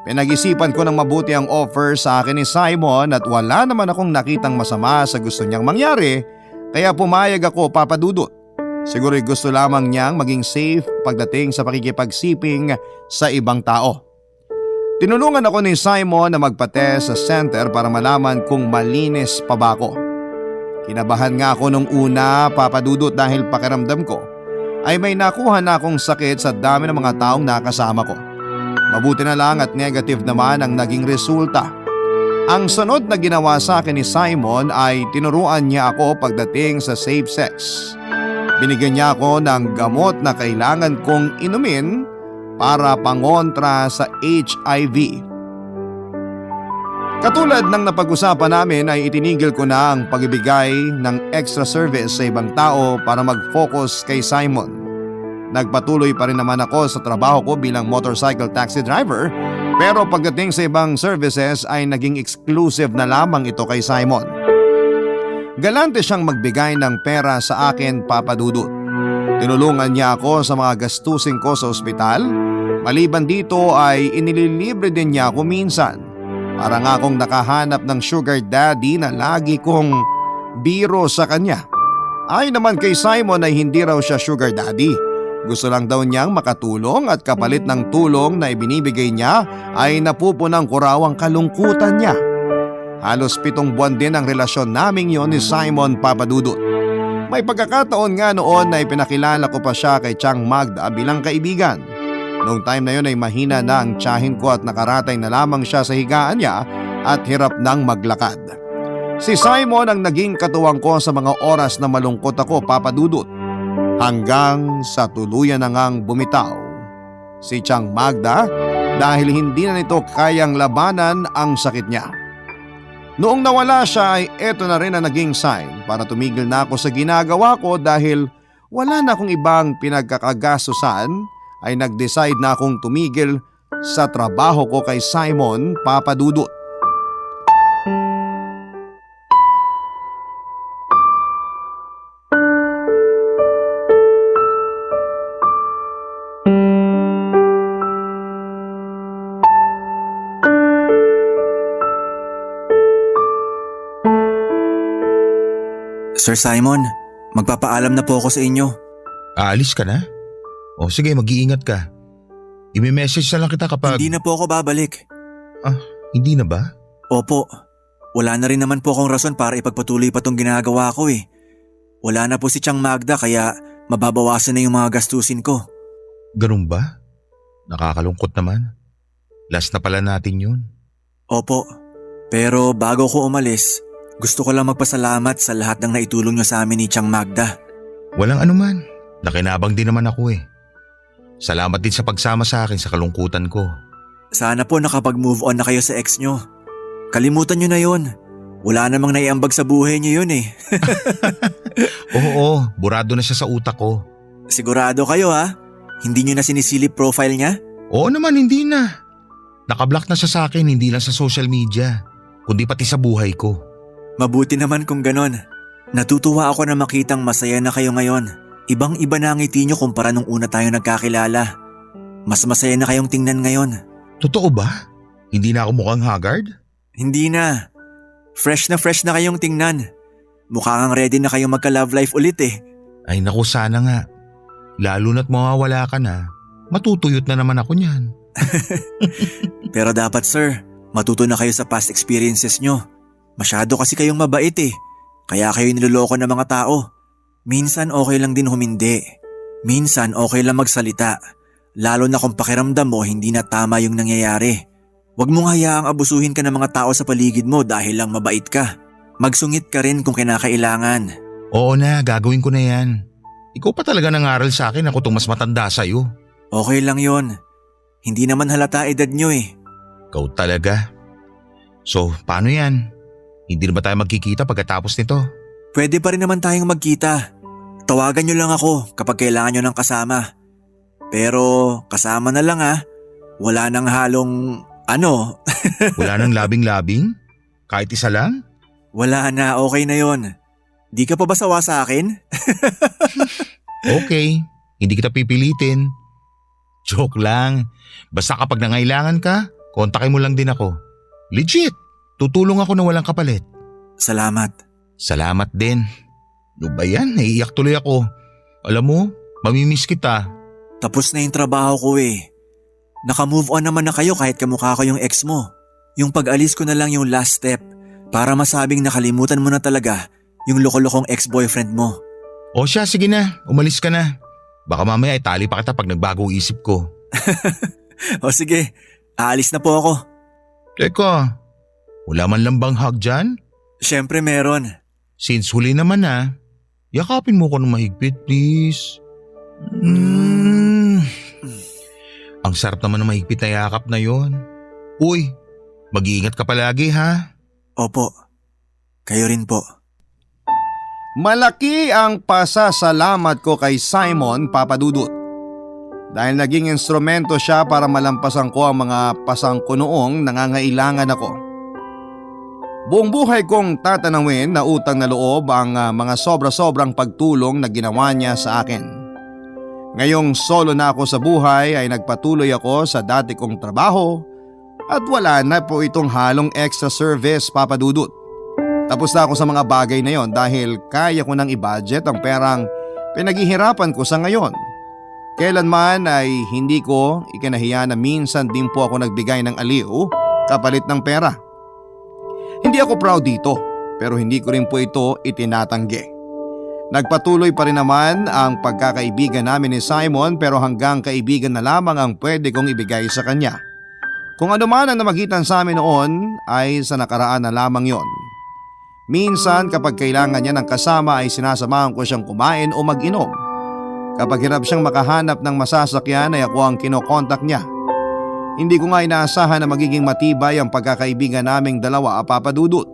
Pinag-isipan ko ng mabuti ang offer sa akin ni Simon at wala naman akong nakitang masama sa gusto niyang mangyari kaya pumayag ako, Papa Dudut. Siguro'y gusto lamang niyang maging safe pagdating sa pakikipagsiping sa ibang tao. Tinulungan ako ni Simon na magpa-test sa center para malaman kung malinis pa ba ako. Kinabahan nga ako nung una, Papa Dudut, dahil pakiramdam ko ay may nakuha na akong sakit sa dami ng mga taong nakasama ko. Mabuti na lang at negative naman ang naging resulta. Ang sunod na ginawa sa akin ni Simon ay tinuruan niya ako pagdating sa safe sex. Binigyan niya ako ng gamot na kailangan kong inumin para pangontra sa HIV. Katulad ng napag-usapan namin ay itinigil ko na ang pagbibigay ng extra service sa ibang tao para mag-focus kay Simon. Nagpatuloy pa rin naman ako sa trabaho ko bilang motorcycle taxi driver pero pagdating sa ibang services ay naging exclusive na lamang ito kay Simon. Galante siyang magbigay ng pera sa akin, Papa Dudut. Tinulungan niya ako sa mga gastusin ko sa ospital. Maliban dito ay inililibre din niya ako minsan. Para nga akong nakahanap ng sugar daddy na lagi kong biro sa kanya. Ay naman kay Simon ay hindi raw siya sugar daddy. Gusto lang daw niyang makatulong at kapalit ng tulong na ibinibigay niya ay napupunang ko raw ang kalungkutan niya. Halos 7 buwan din ang relasyon naming yon ni Simon, Papa Dudut. May pagkakataon nga noon na ipinakilala ko pa siya kay Chang Magda bilang kaibigan. Noong time na yon ay mahina na ang tiyahin ko at nakaratay na lamang siya sa higaan niya at hirap nang maglakad. Si Simon ang naging katuwang ko sa mga oras na malungkot ako, Papa Dudut. Hanggang sa tuluyan na ngang bumitaw si Chang Magda dahil hindi na nito kayang labanan ang sakit niya. Noong nawala siya ay eto na rin ang naging sign para tumigil na ako sa ginagawa ko dahil wala na akong ibang pinagkakagastusan ay nag-decide na akong tumigil sa trabaho ko kay Simon, Papa Dudut. Sir Simon, magpapaalam na po ako sa inyo. Aalis ka na? O sige, mag-iingat ka. I-message na lang kita kapag… Hindi na po ako babalik. Hindi na ba? Opo, wala na rin naman po akong rason para ipagpatuloy pa tong ginagawa ko eh. Wala na po si Chang Magda kaya mababawasan na yung mga gastusin ko. Ganun ba? Nakakalungkot naman. Last na pala natin yun. Opo, pero bago ko umalis, gusto ko lang magpasalamat sa lahat ng naitulong niyo sa amin ni Chang Magda. Walang anuman. Nakinabang din naman ako eh. Salamat din sa pagsama sa akin sa kalungkutan ko. Sana po nakapag-move on na kayo sa ex nyo. Kalimutan nyo na yun. Wala namang naiambag sa buhay nyo yun eh. Oo, burado na siya sa utak ko. Sigurado kayo ha? Hindi nyo na sinisilip profile niya? Oo naman, hindi na. Nakablock na siya sa akin, hindi lang sa social media, kundi pati sa buhay ko. Mabuti naman kung ganon. Natutuwa ako na makitang masaya na kayo ngayon. Ibang-iba na ang ngiti nyo kumpara nung una tayo nagkakilala. Mas masaya na kayong tingnan ngayon. Totoo ba? Hindi na ako mukhang haggard? Hindi na. Fresh na kayong tingnan. Mukha kang ready na kayong magka-love life ulit eh. Ay naku, sana nga. Lalo na't mawawala ka na, matutuyot na naman ako niyan. Pero dapat sir, matuto na kayo sa past experiences nyo. Masyado kasi kayong mabait eh. Kaya kayo niloloko ng mga tao. Minsan okay lang din humindi. Minsan okay lang magsalita. Lalo na kung pakiramdam mo hindi na tama yung nangyayari. Huwag mong hayaang abusuhin ka ng mga tao sa paligid mo dahil lang mabait ka. Magsungit ka rin kung kinakailangan. Oo na, gagawin ko na yan. Ikaw pa talaga nangaral sa akin, ako itong mas matanda sa'yo. Okay lang yon. Hindi naman halata edad nyo eh. Ikaw talaga. So, paano yan? Hindi na ba tayo magkikita pagkatapos nito? Pwede pa rin naman tayong magkita. Tawagan nyo lang ako kapag kailangan nyo ng kasama. Pero kasama na lang Wala nang halong Wala nang labing-labing? Kahit isa lang? Wala na, okay na yon. Di ka pa ba sawa sa akin? Okay, hindi kita pipilitin. Joke lang. Basta kapag nangailangan ka, kontakin mo lang din ako. Legit, tutulong ako na walang kapalit. Salamat. Salamat din. Ano ba yan? Naiiyak tuloy ako. Alam mo, mamimiss kita. Tapos na yung trabaho ko eh. Naka-move on naman na kayo kahit kamukha ko yung ex mo. Yung pag-alis ko na lang yung last step para masabing nakalimutan mo na talaga yung loko-lokong ex-boyfriend mo. O siya, sige na. Umalis ka na. Baka mamaya itali pa kita pag nagbago isip ko. O sige, aalis na po ako. Teka, wala man lang bang hug dyan? Siyempre meron. Since huli naman yakapin mo ko ng mahigpit please. Ang sarap naman ng mahigpit na yakap na yon. Uy, mag-iingat ka palagi ha. Opo, kayo rin po. Malaki ang pasasalamat ko kay Simon Papadudut dahil naging instrumento siya para malampasan ko ang mga pasangko noong nangangailangan ako. Buong buhay kong tatanawin na utang na loob ang mga sobra-sobrang pagtulong na ginawa niya sa akin. Ngayong solo na ako sa buhay ay nagpatuloy ako sa dati kong trabaho at wala na po itong halong extra service, Papadudut. Tapos na ako sa mga bagay na yon dahil kaya ko nang i-budget ang perang pinaghihirapan ko sa ngayon. Kailanman ay hindi ko ikinahiya na minsan din po ako nagbigay ng aliw kapalit ng pera. Hindi ako proud dito pero hindi ko rin po ito itinatanggi. Nagpatuloy pa rin naman ang pagkakaibigan namin ni Simon pero hanggang kaibigan na lamang ang pwede kong ibigay sa kanya. Kung ano man ang namagitan sa amin noon ay sa nakaraan na lamang yon. Minsan kapag kailangan niya ng kasama ay sinasamahan ko siyang kumain o mag-inom. Kapag hirap siyang makahanap ng masasakyan ay ako ang kinokontak niya. Hindi ko nga inaasahan na magiging matibay ang pagkakaibigan naming dalawa, Papadudut.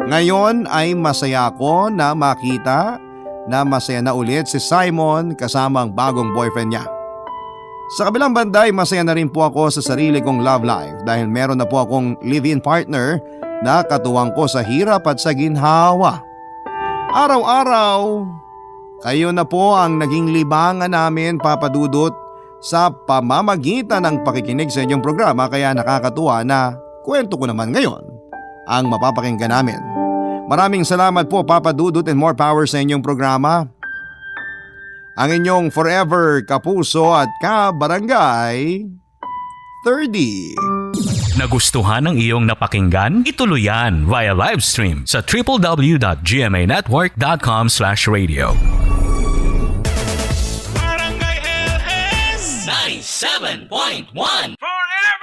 Ngayon ay masaya ako na makita na masaya na ulit si Simon kasama ang bagong boyfriend niya. Sa kabilang banda ay masaya na rin po ako sa sarili kong love life dahil meron na po akong live-in partner na katuwang ko sa hirap at sa ginhawa. Araw-araw, kayo na po ang naging libangan namin, Papadudut, sa pamamagitan ng pakikinig sa inyong programa kaya nakakatuwa na kwento ko naman ngayon ang mapapakinggan namin. Maraming salamat po, Papadudut, and more power sa inyong programa. Ang inyong forever kapuso at kabarangay, 30. Nagustuhan ng iyong napakinggan? Ituloy yan via live stream sa www.gmanetwork.com/radio. Barangay LS 97.1 Forever!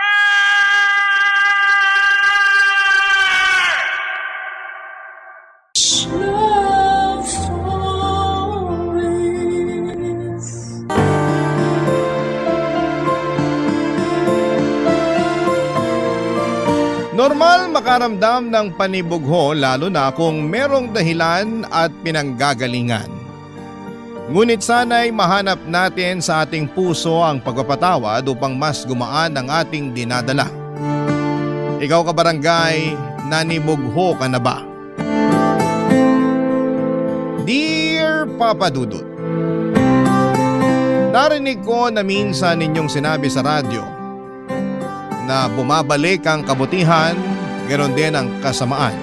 Normal makaramdam ng panibugho lalo na kung merong dahilan at pinanggagalingan. Ngunit sana'y mahanap natin sa ating puso ang pagpapatawad upang mas gumaan ang ating dinadala. Ikaw kabarangay, nanibugho ka na ba? Dear Papadudut, narinig ko na minsan ninyong sinabi sa radyo na bumabalik ang kabutihan, ganoon din ang kasamaan.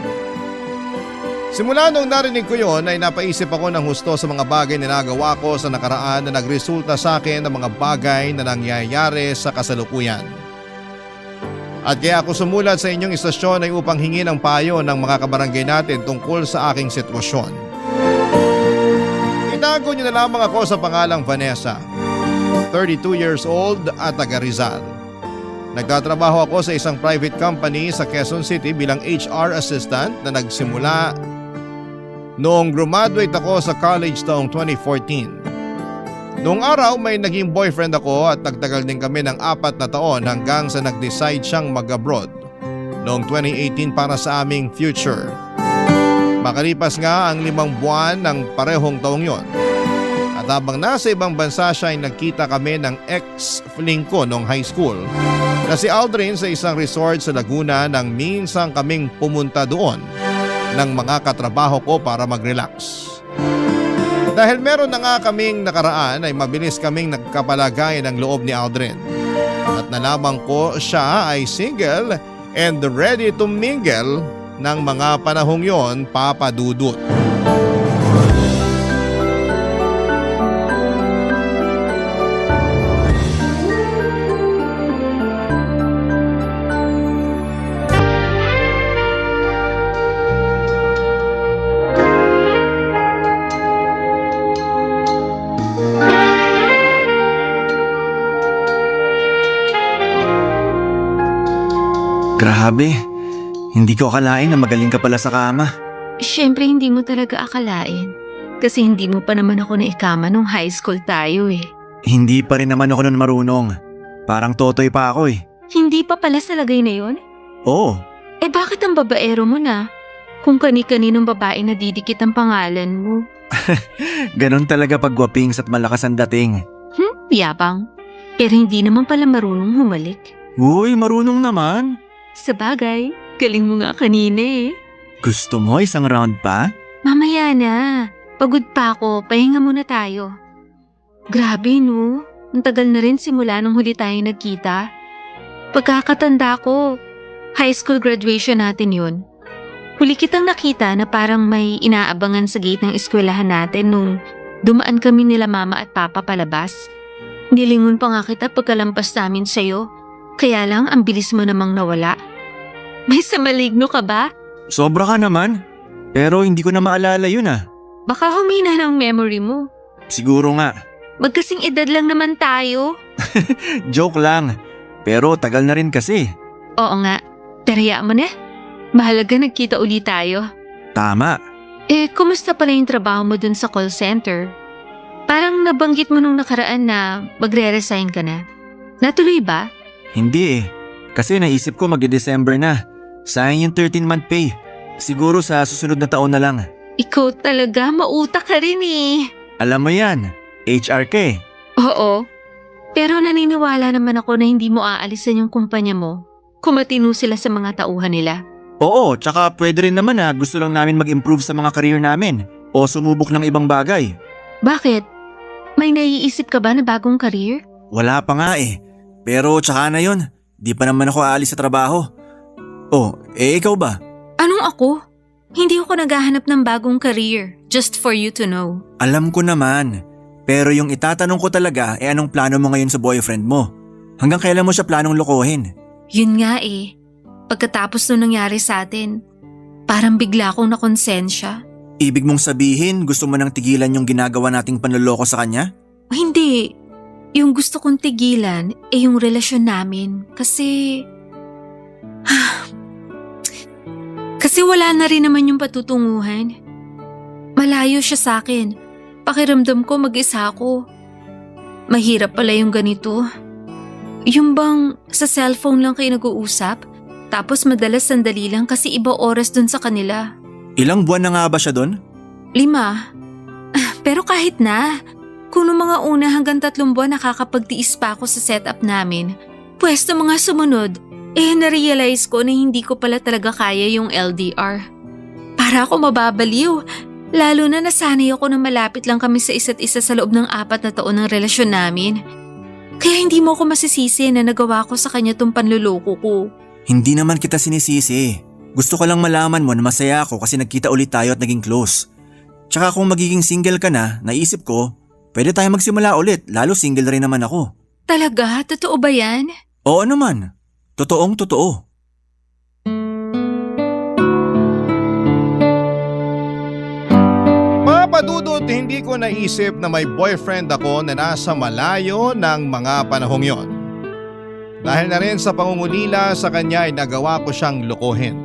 Simula nung narinig ko yon ay napaisip ako ng husto sa mga bagay na nagawa ko sa nakaraan na nagresulta sa akin ng mga bagay na nangyayari sa kasalukuyan. At kaya ako sumulat sa inyong istasyon ay upang hingi ng payo ng mga kabarangay natin tungkol sa aking sitwasyon. Itago niyo na lamang ako sa pangalang Vanessa, 32 years old at taga Rizal. Nagtatrabaho ako sa isang private company sa Quezon City bilang HR assistant na nagsimula noong graduate ako sa college taong 2014. Noong araw may naging boyfriend ako at nagtagal din kami ng 4 na taon hanggang sa nag-decide siyang mag-abroad noong 2018 para sa aming future. Makalipas nga ang 5 buwan ng parehong taong yon. At habang nasa ibang bansa siya ay nagkita kami ng ex-fling ko noong high school na si Aldrin sa isang resort sa Laguna nang minsan kaming pumunta doon ng mga katrabaho ko para mag-relax. Dahil meron na nga kaming nakaraan ay mabilis kaming nagkapalagay ng loob ni Aldrin. At nalaman ko siya ay single and ready to mingle ng mga panahong yon, Papa Dudut. Grabe, hindi ko akalain na magaling ka pala sa kama. Siyempre hindi mo talaga akalain. Kasi hindi mo pa naman ako naikama nung high school tayo eh. Hindi pa rin naman ako nun marunong. Parang totoy pa ako eh. Hindi pa pala sa lagay na yon? Oo, Eh bakit ang babaero mo na? Kung kani-kaninong babae na didikit ang pangalan mo. ganun talaga pag gwapings at malakas ang dating. Yabang. Pero hindi naman pala marunong humalik. Uy, marunong naman. Sa bagay, galing mo nga kanina eh. Gusto mo isang round pa? Mamaya na. Pagod pa ako, pahinga muna tayo. Grabe no, ang tagal na rin simula nung huli tayo nagkita. Pagkakatanda ko, high school graduation natin yun. Huli kitang nakita na parang may inaabangan sa gate ng eskwelahan natin nung dumaan kami nila mama at papa palabas. Nilingon pa nga kita pagkalampas namin sa'yo. Kaya lang ang bilis mo namang nawala. May samaligno ka ba? Sobra ka naman. Pero hindi ko na maalala yun ah. Baka humina ng memory mo. Siguro nga. Magkasing edad lang naman tayo. Joke lang. Pero tagal na rin kasi. Oo nga, pero hayaan mo na. Mahalaga nagkita ulit tayo. Tama. Eh, kumusta pala yung trabaho mo dun sa call center? Parang nabanggit mo nung nakaraan na magre-resign ka na. Natuloy ba? Hindi eh. Kasi naisip ko magde-December na. Sayang yung 13-month pay. Siguro sa susunod na taon na lang. Ikaw talaga, mautak ka rin eh. Alam mo yan, HR ka eh. Oo. Pero naniniwala naman ako na hindi mo aalisan yung kumpanya mo kung matino sila sa mga tauhan nila. Oo, tsaka pwede rin naman na gusto lang namin mag-improve sa mga career namin o sumubok ng ibang bagay. Bakit? May naiisip ka ba na bagong career? Wala pa nga eh. Pero tsaka na yun, di pa naman ako aalis sa trabaho. Oh, ikaw ba? Anong ako? Hindi ako naghahanap ng bagong career, just for you to know. Alam ko naman. Pero yung itatanong ko talaga anong plano mo ngayon sa boyfriend mo? Hanggang kailan mo siya planong lokohin? Yun nga eh. Pagkatapos nung nangyari sa atin, parang bigla akong nakonsensya. Ibig mong sabihin gusto mo nang tigilan yung ginagawa nating panloloko sa kanya? Hindi. Yung gusto kong tigilan yung relasyon namin kasi... kasi wala na rin naman yung patutunguhan. Malayo siya sa akin. Pakiramdam ko mag-isa ako. Mahirap pala yung ganito. Yung bang sa cellphone lang kayo nag-uusap, tapos madalas sandali lang kasi iba oras dun sa kanila. Ilang buwan na nga ba siya dun? 5. Pero kahit na, kung noong mga una hanggang 3 buwan nakakapagtiis pa ako sa setup namin, pwesto mga sumunod, na-realize ko na hindi ko pala talaga kaya yung LDR. Para ako mababaliw, lalo na nasanay ako na malapit lang kami sa isa't isa sa loob ng 4 na taon ng relasyon namin. Kaya hindi mo ako masisisi na nagawa ko sa kanya tong panluloko ko. Hindi naman kita sinisisi. Gusto ko lang malaman mo na masaya ako kasi nagkita ulit tayo at naging close. Tsaka kung magiging single ka na, naisip ko, pwede tayo magsimula ulit, lalo single rin naman ako. Talaga? Totoo ba yan? Oo naman. Totoong totoo. Papa Dudut, hindi ko naisip na may boyfriend ako na nasa malayo ng mga panahong yon. Dahil na rin sa pangungulila sa kanya ay nagawa ko siyang lokohin.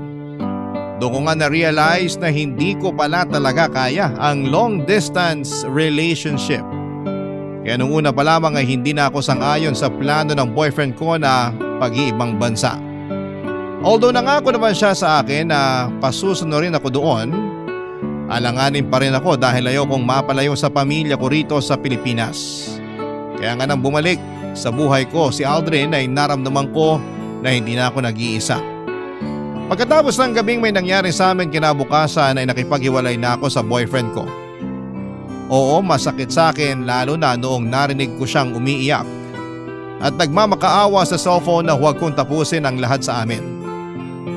Doon ko nga na-realize na hindi ko pala talaga kaya ang long distance relationship. Kaya nung una pa lamang ay hindi na ako sang-ayon sa plano ng boyfriend ko na pag-iibang bansa. Although nangako naman siya sa akin na pasusunurin ako doon, alanganin pa rin ako dahil ayokong mapalayo sa pamilya ko rito sa Pilipinas. Kaya nga nang bumalik sa buhay ko si Aldrin ay naramdaman ko na hindi na ako nag-iisa. Pagkatapos ng gabing may nangyari sa amin kinabukasan ay nakipaghiwalay na ako sa boyfriend ko. Oo, masakit sa akin lalo na noong narinig ko siyang umiiyak at nagmamakaawa sa cellphone na huwag kong tapusin ang lahat sa amin.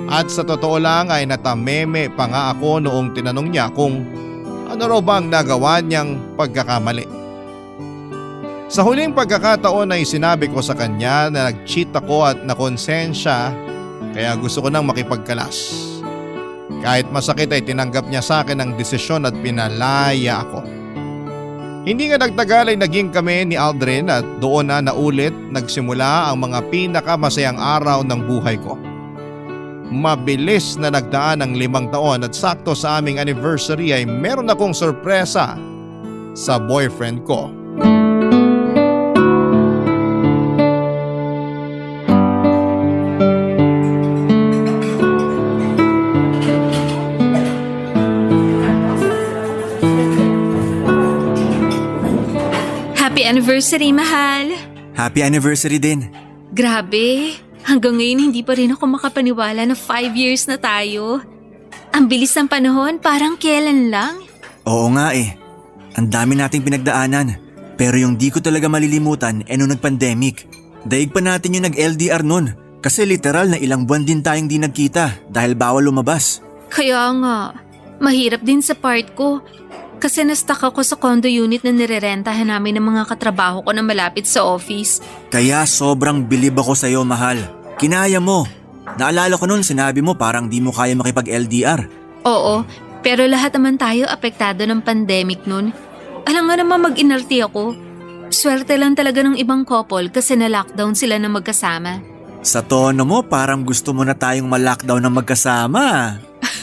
At sa totoo lang ay natameme pa nga ako noong tinanong niya kung ano raw bang nagawa niyang pagkakamali. Sa huling pagkakataon ay sinabi ko sa kanya na nag-cheat ako at nakonsensya kaya gusto ko nang makipagkalas. Kahit masakit ay tinanggap niya sa akin ang desisyon at pinalaya ako. Hindi nga nagtagal ay naging kami ni Aldrin at doon na naulit nagsimula ang mga pinakamasayang araw ng buhay ko. Mabilis na nagdaan ang 5 taon at sakto sa aming anniversary ay meron akong sorpresa sa boyfriend ko. Happy anniversary, mahal! Happy anniversary din. Grabe, hanggang ngayon hindi pa rin ako makapaniwala na 5 years na tayo. Ang bilis ng panahon, parang kailan lang. Oo nga eh. Ang dami nating pinagdaanan. Pero yung di ko talaga malilimutan nung nag-pandemic. Daig pa natin yung nag-LDR nun. Kasi literal na ilang buwan din tayong di nagkita dahil bawal lumabas. Kaya nga, mahirap din sa part ko. Kasi na-stuck ako sa condo unit na nirerentahan namin ng mga katrabaho ko na malapit sa office. Kaya sobrang bilib ako sa'yo, mahal. Kinaya mo. Naalala ko nun sinabi mo parang di mo kaya makipag-LDR. Oo, pero lahat naman tayo apektado ng pandemic nun. Alam nga naman mag-inarti ako. Swerte lang talaga ng ibang couple kasi na-lockdown sila na magkasama. Sa tono mo parang gusto mo na tayong ma-lockdown na magkasama.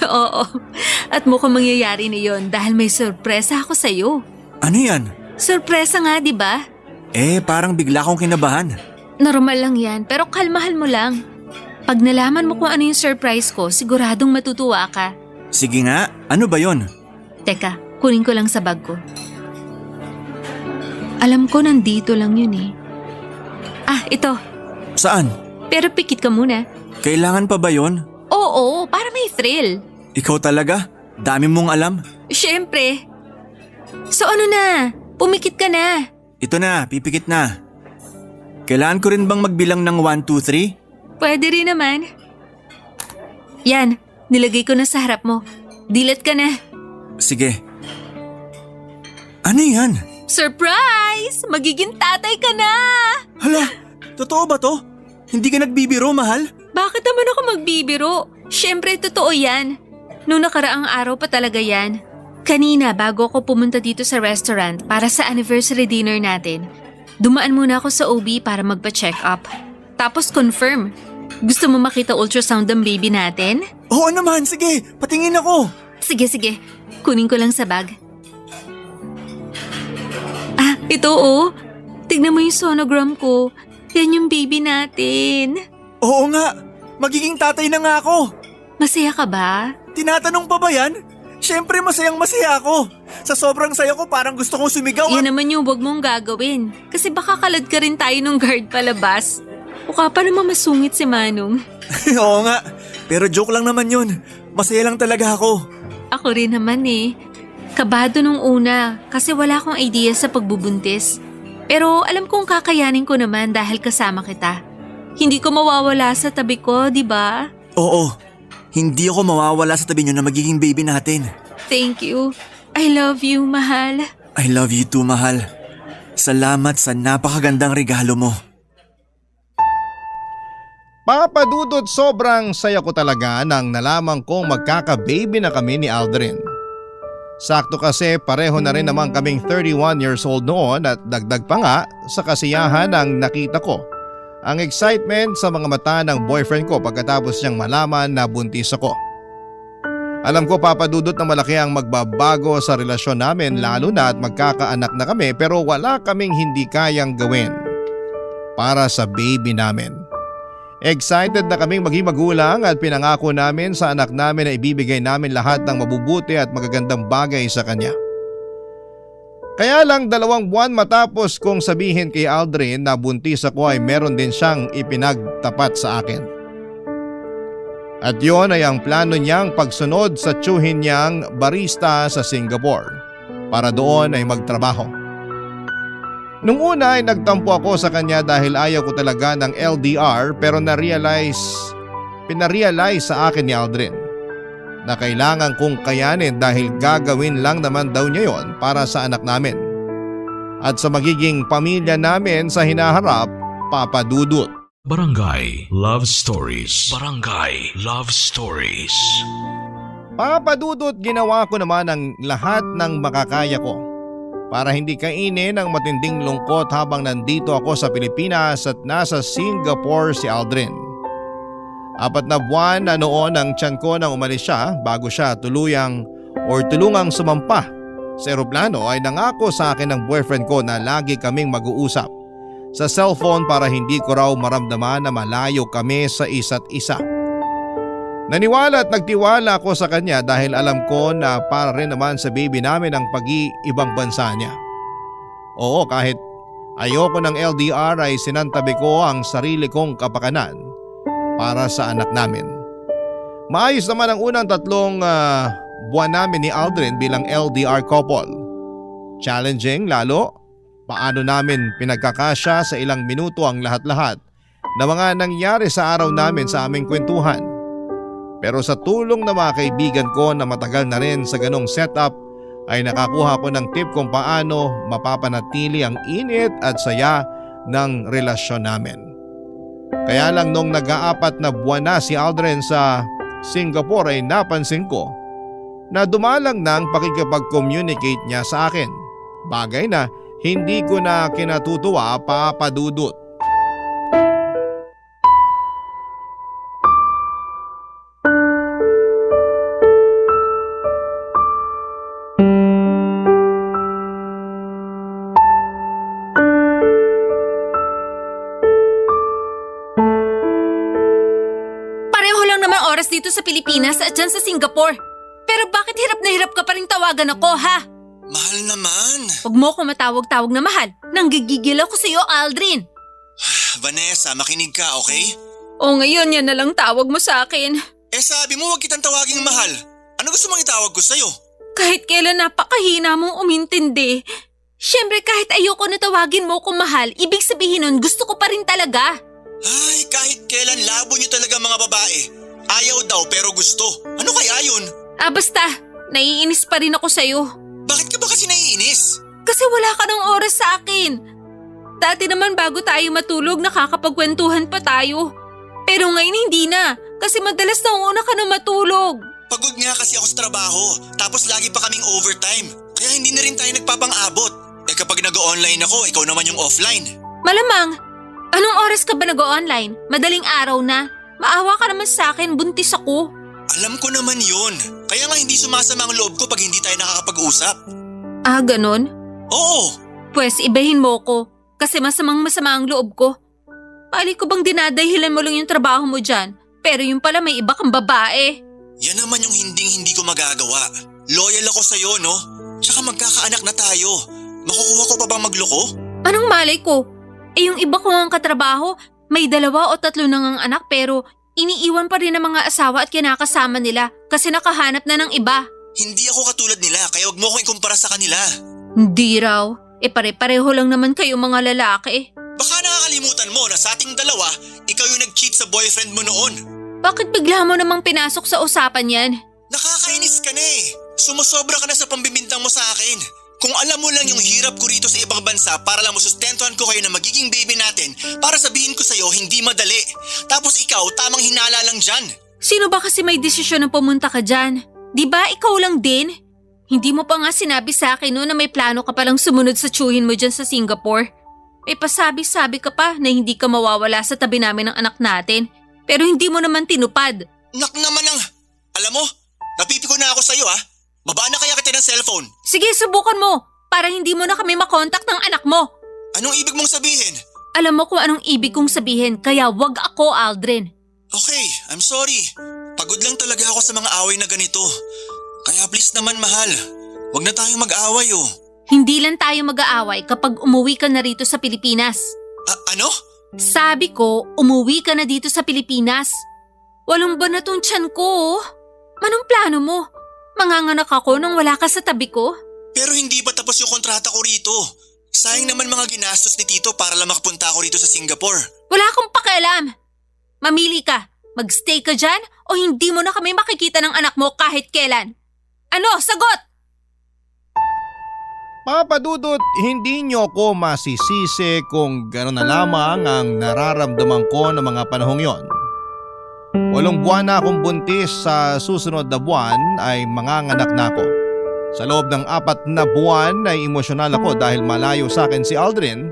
Oo, at mukhang mangyayari na yon dahil may sorpresa ako sa'yo. Ano yan? Sorpresa nga, di ba? Parang bigla akong kinabahan. Normal lang yan, pero kalmahan mo lang. Pag nalaman mo kung ano yung surprise ko, siguradong matutuwa ka. Sige nga, ano ba yon? Teka, kunin ko lang sa bag ko. Alam ko nandito lang yun eh. Ah, ito. Saan? Pero pikit ka muna. Kailangan pa ba yon? Oo, para may thrill. Ikaw talaga? Dami mong alam? Siyempre. So ano na? Pumikit ka na. Ito na, pipikit na. Kailangan ko rin bang magbilang ng 1, 2, 3? Pwede rin naman. Yan, nilagay ko na sa harap mo. Dilat ka na. Sige. Ano yan? Surprise! Magiging tatay ka na! Hala, totoo ba to? Hindi ka nagbibiro, mahal? Bakit naman ako magbibiro? Siyempre, totoo yan. Nung nakaraang araw pa talaga yan. Kanina, bago ako pumunta dito sa restaurant para sa anniversary dinner natin, dumaan muna ako sa OB para magpa-check up. Tapos confirm. Gusto mo makita ultrasound ng baby natin? Oo naman, sige, patingin ako. Sige. Kunin ko lang sa bag. Ah, ito oh. Tignan mo yung sonogram ko. Yan yung baby natin. Oo nga, magiging tatay na nga ako. Masaya ka ba? Tinatanong pa ba yan? Siyempre masayang masaya ako. Sa sobrang saya ko parang gusto kong sumigaw. Yan naman yung wag mong gagawin. Kasi baka kalad ka rin tayo ng guard palabas. Mukha pa naman masungit si Manong. Oo nga, pero joke lang naman yun. Masaya lang talaga ako. Ako rin naman eh. Kabado nung una kasi wala akong idea sa pagbubuntis. Pero alam kong kakayanin ko naman dahil kasama kita. Hindi ko mawawala sa tabi ko, di ba? Oo, hindi ako mawawala sa tabi niyo na magiging baby natin. Thank you. I love you, mahal. I love you too, mahal. Salamat sa napakagandang regalo mo. Papadudod, sobrang saya ko talaga nang nalaman kong magkaka-baby na kami ni Aldrin. Sakto kasi pareho na rin naman kaming 31 years old noon at dagdag pa nga sa kasiyahan ang nakita ko. Ang excitement sa mga mata ng boyfriend ko pagkatapos niyang malaman na buntis ako. Alam ko Papa Dudut na malaki ang magbabago sa relasyon namin lalo na at magkakaanak na kami pero wala kaming hindi kayang gawin para sa baby namin. Excited na kaming maging magulang at pinangako namin sa anak namin na ibibigay namin lahat ng mabubuti at magagandang bagay sa kanya. Kaya lang 2 buwan matapos kong sabihin kay Aldrin na buntis ako ay meron din siyang ipinagtapat sa akin. At yon ay ang plano niyang pagsunod sa tiyuhin niyang barista sa Singapore para doon ay magtrabaho. Nung una ay nagtampo ako sa kanya dahil ayaw ko talaga ng LDR pero pinarealize sa akin ni Aldrin na kailangan kong kayanin dahil gagawin lang naman daw niya yon para sa anak namin at sa magiging pamilya namin sa hinaharap, Papa Dudut. Barangay Love Stories. Barangay Love Stories. Papa Dudut, ginawa ko naman ang lahat ng makakaya ko para hindi kainin ang matinding lungkot habang nandito ako sa Pilipinas at nasa Singapore si Aldrin. 4 na buwan na noon ang tiyan ko nang umalis siya bago siya tulungang sumampa sa eroplano ay nangako sa akin ng boyfriend ko na lagi kaming mag-uusap sa cellphone para hindi ko raw maramdaman na malayo kami sa isa't isa. Naniwala at nagtiwala ako sa kanya dahil alam ko na para rin naman sa baby namin ang pag-iibang bansa niya. Oo, kahit ayoko ng LDR ay sinantabi ko ang sarili kong kapakanan para sa anak namin. Maayos naman ang unang 3 buwan namin ni Aldrin bilang LDR couple. Challenging lalo. Paano namin pinagkakasya sa ilang minuto ang lahat-lahat na mga nangyari sa araw namin sa aming kwentuhan. Pero sa tulong ng mga kaibigan ko na matagal na rin sa ganong setup ay nakakuha ko ng tip kung paano mapapanatili ang init at saya ng relasyon namin. Kaya lang nung nag-4 na buwan na si Aldrin sa Singapore ay napansin ko na dumalang ng pakikipag-communicate niya sa akin. Bagay na hindi ko na kinatutuwa, Papa Dudut. Pareho lang naman oras dito sa Pilipinas at dyan sa Singapore. Pero bakit hirap na hirap ka pa rin tawagan ako, ha? Mahal naman. Huwag mo ko matawag-tawag na mahal. Nanggigigil ako sa iyo, Aldrin. Vanessa, makinig ka, okay? O ngayon yan na lang tawag mo sa akin. Sabi mo wag kitang tawaging mahal. Ano gusto mong itawag ko sa'yo? Kahit kailan napakahina mong umintindi. Siyempre kahit ayoko na tawagin mo kung mahal, ibig sabihin nun gusto ko pa rin talaga. Ay, kahit kailan labo niyo talaga mga babae. Ayaw daw pero gusto. Ano kaya yun? Basta, naiinis pa rin ako sa'yo. Bakit ka ba kasi naiinis? Kasi wala ka ng oras sa akin. Dati naman bago tayo matulog nakakapagkwentuhan pa tayo. Pero ngayon hindi na kasi madalas nauna ka na matulog. Pagod nga kasi ako sa trabaho tapos lagi pa kaming overtime. Kaya hindi na rin tayo nagpapang-abot. Kapag nag-online ako, ikaw naman yung offline. Malamang, anong oras ka ba nag-online? Madaling araw na. Maawa ka naman sa akin, buntis ako. Alam ko naman yun. Kaya nga hindi sumasama ang loob ko pag hindi tayo nakakapag-usap. Ganon? Oo. Pwes ibahin mo ko kasi masama ang loob ko. Pali ko bang dinadahilan mo lang yung trabaho mo dyan pero yung pala may iba kang babae? Yan naman yung hindi ko magagawa. Loyal ako sa'yo, no? Tsaka magkakaanak na tayo. Makukuha ko pa bang magloko? Anong malay ko? Yung iba ko ang katrabaho, may 2 o 3 na ngang anak pero iniiwan pa rin ng mga asawa at kinakasama nila kasi nakahanap na ng iba. Hindi ako katulad nila kaya wag mo ko ikumpara sa kanila. Hindi raw. Pare-pareho lang naman kayo mga lalaki. Baka nakakalimutan mo na sa ating 2, ikaw yung nag-cheat sa boyfriend mo noon. Bakit bigla mo namang pinasok sa usapan yan? Nakakainis ka na eh. Sumusobra ka na sa pambibintang mo sa akin. Kung alam mo lang yung hirap ko rito sa ibang bansa para lang masustentuhan ko kayo na magiging baby natin, para sabihin ko sa'yo hindi madali. Tapos ikaw tamang hinala lang dyan. Sino ba kasi may desisyon na pumunta ka dyan? Di ba ikaw lang din? Hindi mo pa nga sinabi sa akin no na may plano ka palang sumunod sa tiyuhin mo dyan sa Singapore. May pasabi-sabi ka pa na hindi ka mawawala sa tabi namin ng anak natin. Pero hindi mo naman tinupad. Nak naman ang... Alam mo, Napipiko na ako sa'yo ah. Babaan na kaya kita ng cellphone. Sige, subukan mo para hindi mo na kami makontak ng anak mo. Anong ibig mong sabihin? Alam mo kung anong ibig kong sabihin, kaya wag ako, Aldrin. Okay, I'm sorry. Pagod lang talaga ako sa mga away na ganito. Kaya please naman mahal, wag na tayong mag-away oh. Hindi lang tayo mag-aaway kapag umuwi ka na rito sa Pilipinas. Ano? Sabi ko, umuwi ka na dito sa Pilipinas. Walong buwan na tong tiyan ko. Anong plano mo? Manganganak ako nang wala ka sa tabi ko? Pero hindi pa tapos yung kontrata ko rito. Sayang naman mga ginastos ni Tito para lang makapunta ako rito sa Singapore. Wala akong pakialam. Mamili ka. Magstay ka dyan o hindi mo na kami makikita ng anak mo kahit kailan. Ano? Sagot! Papa Dudut, hindi niyo ko masisisi kung gano'n na lamang ang nararamdaman ko ng mga panahong yon. 8 buwan na akong buntis, sa susunod na buwan ay manganganak na ako. Sa loob ng 4 na buwan ay emosyonal ako dahil malayo sa akin si Aldrin,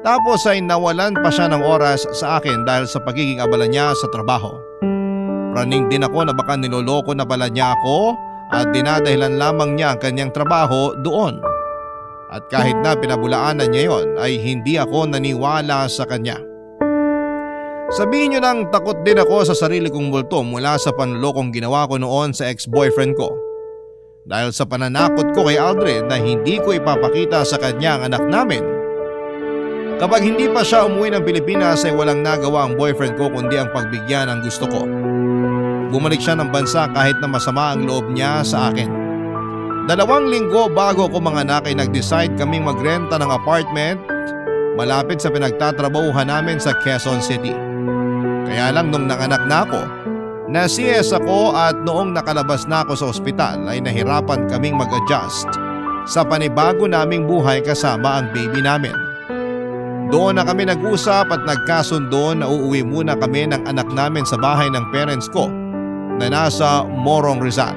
tapos ay nawalan pa siya ng oras sa akin dahil sa pagiging abala niya sa trabaho. Praning din ako na baka niloloko na pala niya ako at dinadahilan lamang niya ang kanyang trabaho doon. At kahit na pinabulaanan niya yon ay hindi ako naniwala sa kanya. Sabihin niyo nang takot din ako sa sarili kong multo mula sa panlolokong ginawa ko noon sa ex-boyfriend ko. Dahil sa pananakot ko kay Aldrin na hindi ko ipapakita sa kanya ang anak namin. Kapag hindi pa siya umuwi ng Pilipinas ay walang nagawa ang boyfriend ko kundi ang pagbigyan ng gusto ko. Bumalik siya ng bansa kahit na masama ang loob niya sa akin. 2 linggo bago ko manganak ay nag-decide kaming magrenta ng apartment malapit sa pinagtatrabahuhan namin sa Quezon City. Kaya lang nung nanganak na ako, na-CS ako at noong nakalabas na ako sa ospital ay nahirapan kaming mag-adjust sa panibago naming buhay kasama ang baby namin. Doon na kami nag-usap at nagkasundo na uuwi muna kami ng anak namin sa bahay ng parents ko na nasa Morong Rizal.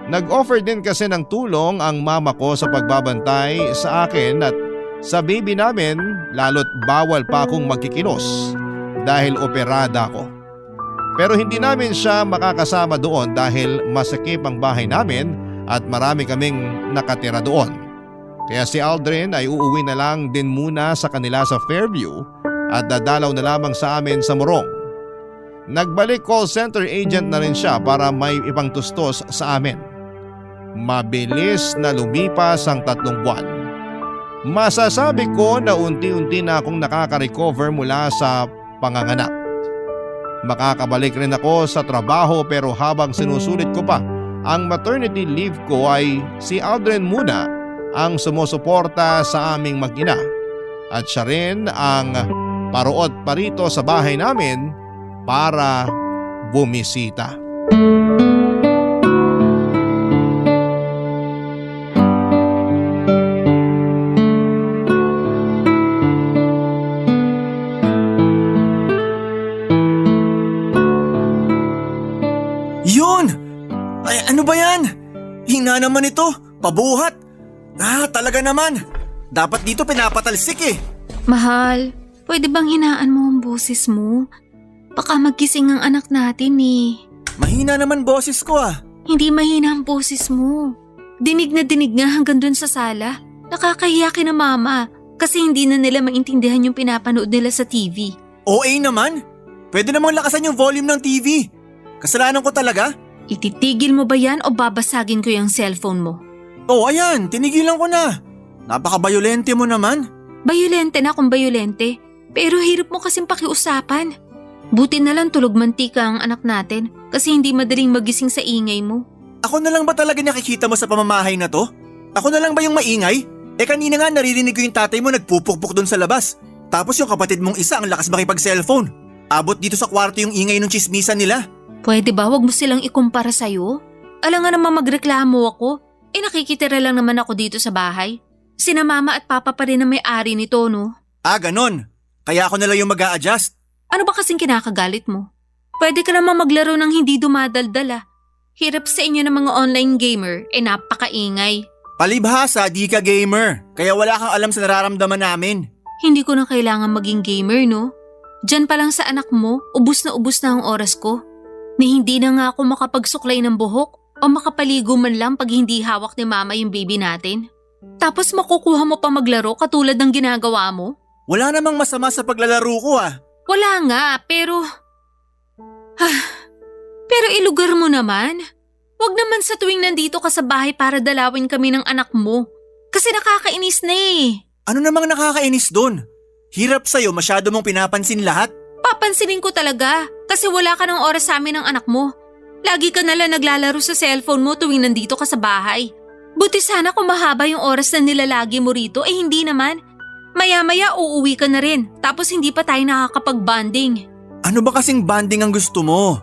Nag-offer din kasi ng tulong ang mama ko sa pagbabantay sa akin at sa baby namin, lalo't bawal pa akong magkikilos dahil operada ako. Pero hindi namin siya makakasama doon dahil masakip ang bahay namin at marami kaming nakatira doon. Kaya si Aldrin ay uuwi na lang din muna sa kanila sa Fairview at dadalaw na lamang sa amin sa Morong. Nagbalik call center agent na rin siya para may ibang tustos sa amin. Mabilis na lumipas ang 3 buwan. Masasabi ko na unti-unti na akong nakaka-recover mula sa panganganak. Makakabalik rin ako sa trabaho pero habang sinusulit ko pa ang maternity leave ko ay si Aldrin muna ang sumusuporta sa aming mag-ina at siya rin ang paruot pa rito sa bahay namin para bumisita. Yun! Ay, ano ba yan? Hina naman ito, pabuhat. Talaga naman. Dapat dito pinapatalsik eh. Mahal, pwede bang hinaan mo ang boses mo? Baka magkising ang anak natin eh. Mahina naman boses ko ah. Hindi mahina ang boses mo. Dinig na dinig nga hanggang dun sa sala. Nakakahiya kina mama kasi hindi na nila maintindihan yung pinapanood nila sa TV. OA naman. Pwede namang lakasan yung volume ng TV. Kasalanan ko talaga. Ititigil mo ba yan o babasagin ko yung cellphone mo? Oh, ayan, tinigilan ko na. Napaka-bayolente mo naman. Bayolente na kung bayolente, pero hirap mo kasing pakiusapan. Buti na lang tulog mantika ang anak natin kasi hindi madaling magising sa ingay mo. Ako na lang ba talaga nakikita mo sa pamamahay na to? Ako na lang ba yung maingay? Kanina nga naririnig ko yung tatay mo nagpupukpuk doon sa labas. Tapos yung kapatid mong isa ang lakas makipag-cellphone. Abot dito sa kwarto yung ingay ng chismisan nila. Pwede ba wag mo silang ikumpara sa'yo? Alam nga naman magreklamo ako. Nakikitira lang naman ako dito sa bahay. Sina mama at papa pa rin ang may-ari nito, no? Ganon. Kaya ako na lang yung mag-a-adjust. Ano ba kasing kinakagalit mo? Pwede ka naman maglaro ng hindi dumadaldala. Hirap sa inyo ng mga online gamer, napakaingay. Palibhasa, di ka gamer. Kaya wala kang alam sa nararamdaman namin. Hindi ko na kailangan maging gamer, no? Diyan pa lang sa anak mo, ubus na ang oras ko. Na hindi na nga ako makapagsuklay ng buhok O makapaligo man lang pag hindi hawak ni mama yung baby natin? Tapos makukuha mo pa maglaro katulad ng ginagawa mo? Wala namang masama sa paglalaro ko ah. Wala nga, pero... pero ilugar mo naman. Huwag naman sa tuwing nandito ka sa bahay para dalawin kami ng anak mo. Kasi nakakainis na eh. Ano namang nakakainis doon? Hirap sa'yo, masyado mong pinapansin lahat. Papansinin ko talaga kasi wala ka ng oras sa amin ng anak mo. Lagi ka nalang naglalaro sa cellphone mo tuwing nandito ka sa bahay. Buti sana kung mahaba yung oras na nilalagi mo rito, hindi naman. Maya-maya uuwi ka na rin tapos hindi pa tayo nakakapag-bonding. Ano ba kasing bonding ang gusto mo?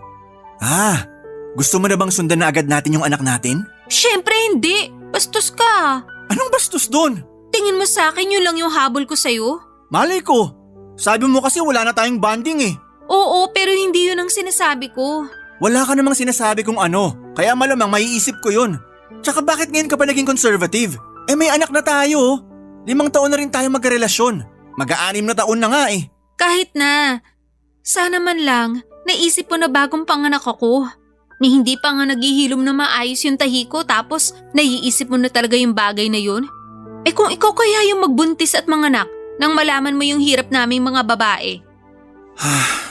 Gusto mo na bang sundan na agad natin yung anak natin? Siyempre hindi. Bastos ka. Anong bastos doon? Tingin mo sa akin yun lang yung habol ko sa'yo? Malay ko. Sabi mo kasi wala na tayong bonding eh. Oo, pero hindi yun ang sinasabi ko. Wala ka namang sinasabi kung ano, kaya malamang maiisip ko yun. Tsaka bakit ngayon ka pa naging conservative? May anak na tayo. 5 taon na rin tayo magkarelasyon. Mag-6 na taon na nga eh. Kahit na. Sana man lang, naisip mo na bagong panganak ako. Ni hindi pa nga naghihilom na maayos yung tahi ko tapos naiisip mo na talaga yung bagay na yun? Kung ikaw kaya yung magbuntis at manganak nang malaman mo yung hirap naming mga babae.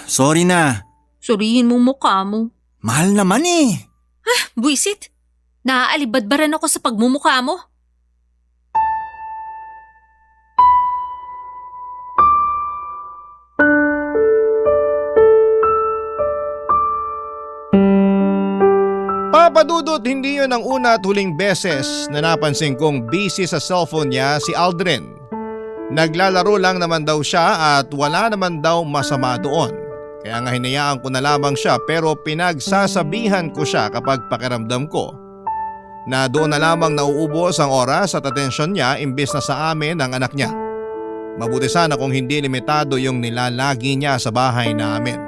Sorry na. Surihin mo mukha mo. Mahal naman eh. Buisit, naaalibadbaran ako sa pagmumukha mo. Papa Dudut, hindi yun ang una at huling beses na napansin kong busy sa cellphone niya si Aldrin. Naglalaro lang naman daw siya at wala naman daw masama doon. Kaya nga hinayaan ko na lamang siya pero pinagsasabihan ko siya kapag pakiramdam ko na doon na lamang nauubos ang oras at atensyon niya imbes na sa amin ang anak niya. Mabuti sana kung hindi limitado yung nilalagi niya sa bahay namin.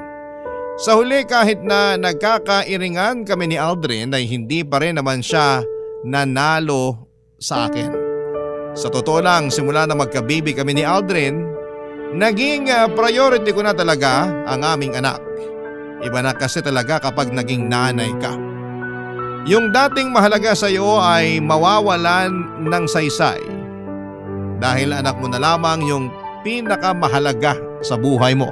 Sa huli kahit na nagkakairingan kami ni Aldrin ay hindi pa rin naman siya nanalo sa akin. Sa totoo lang simula na magka-baby kami ni Aldrin, naging priority ko na talaga ang aming anak. Iba na kasi talaga kapag naging nanay ka. Yung dating mahalaga sa iyo ay mawawalan ng saysay. Dahil anak mo na lamang yung pinakamahalaga sa buhay mo.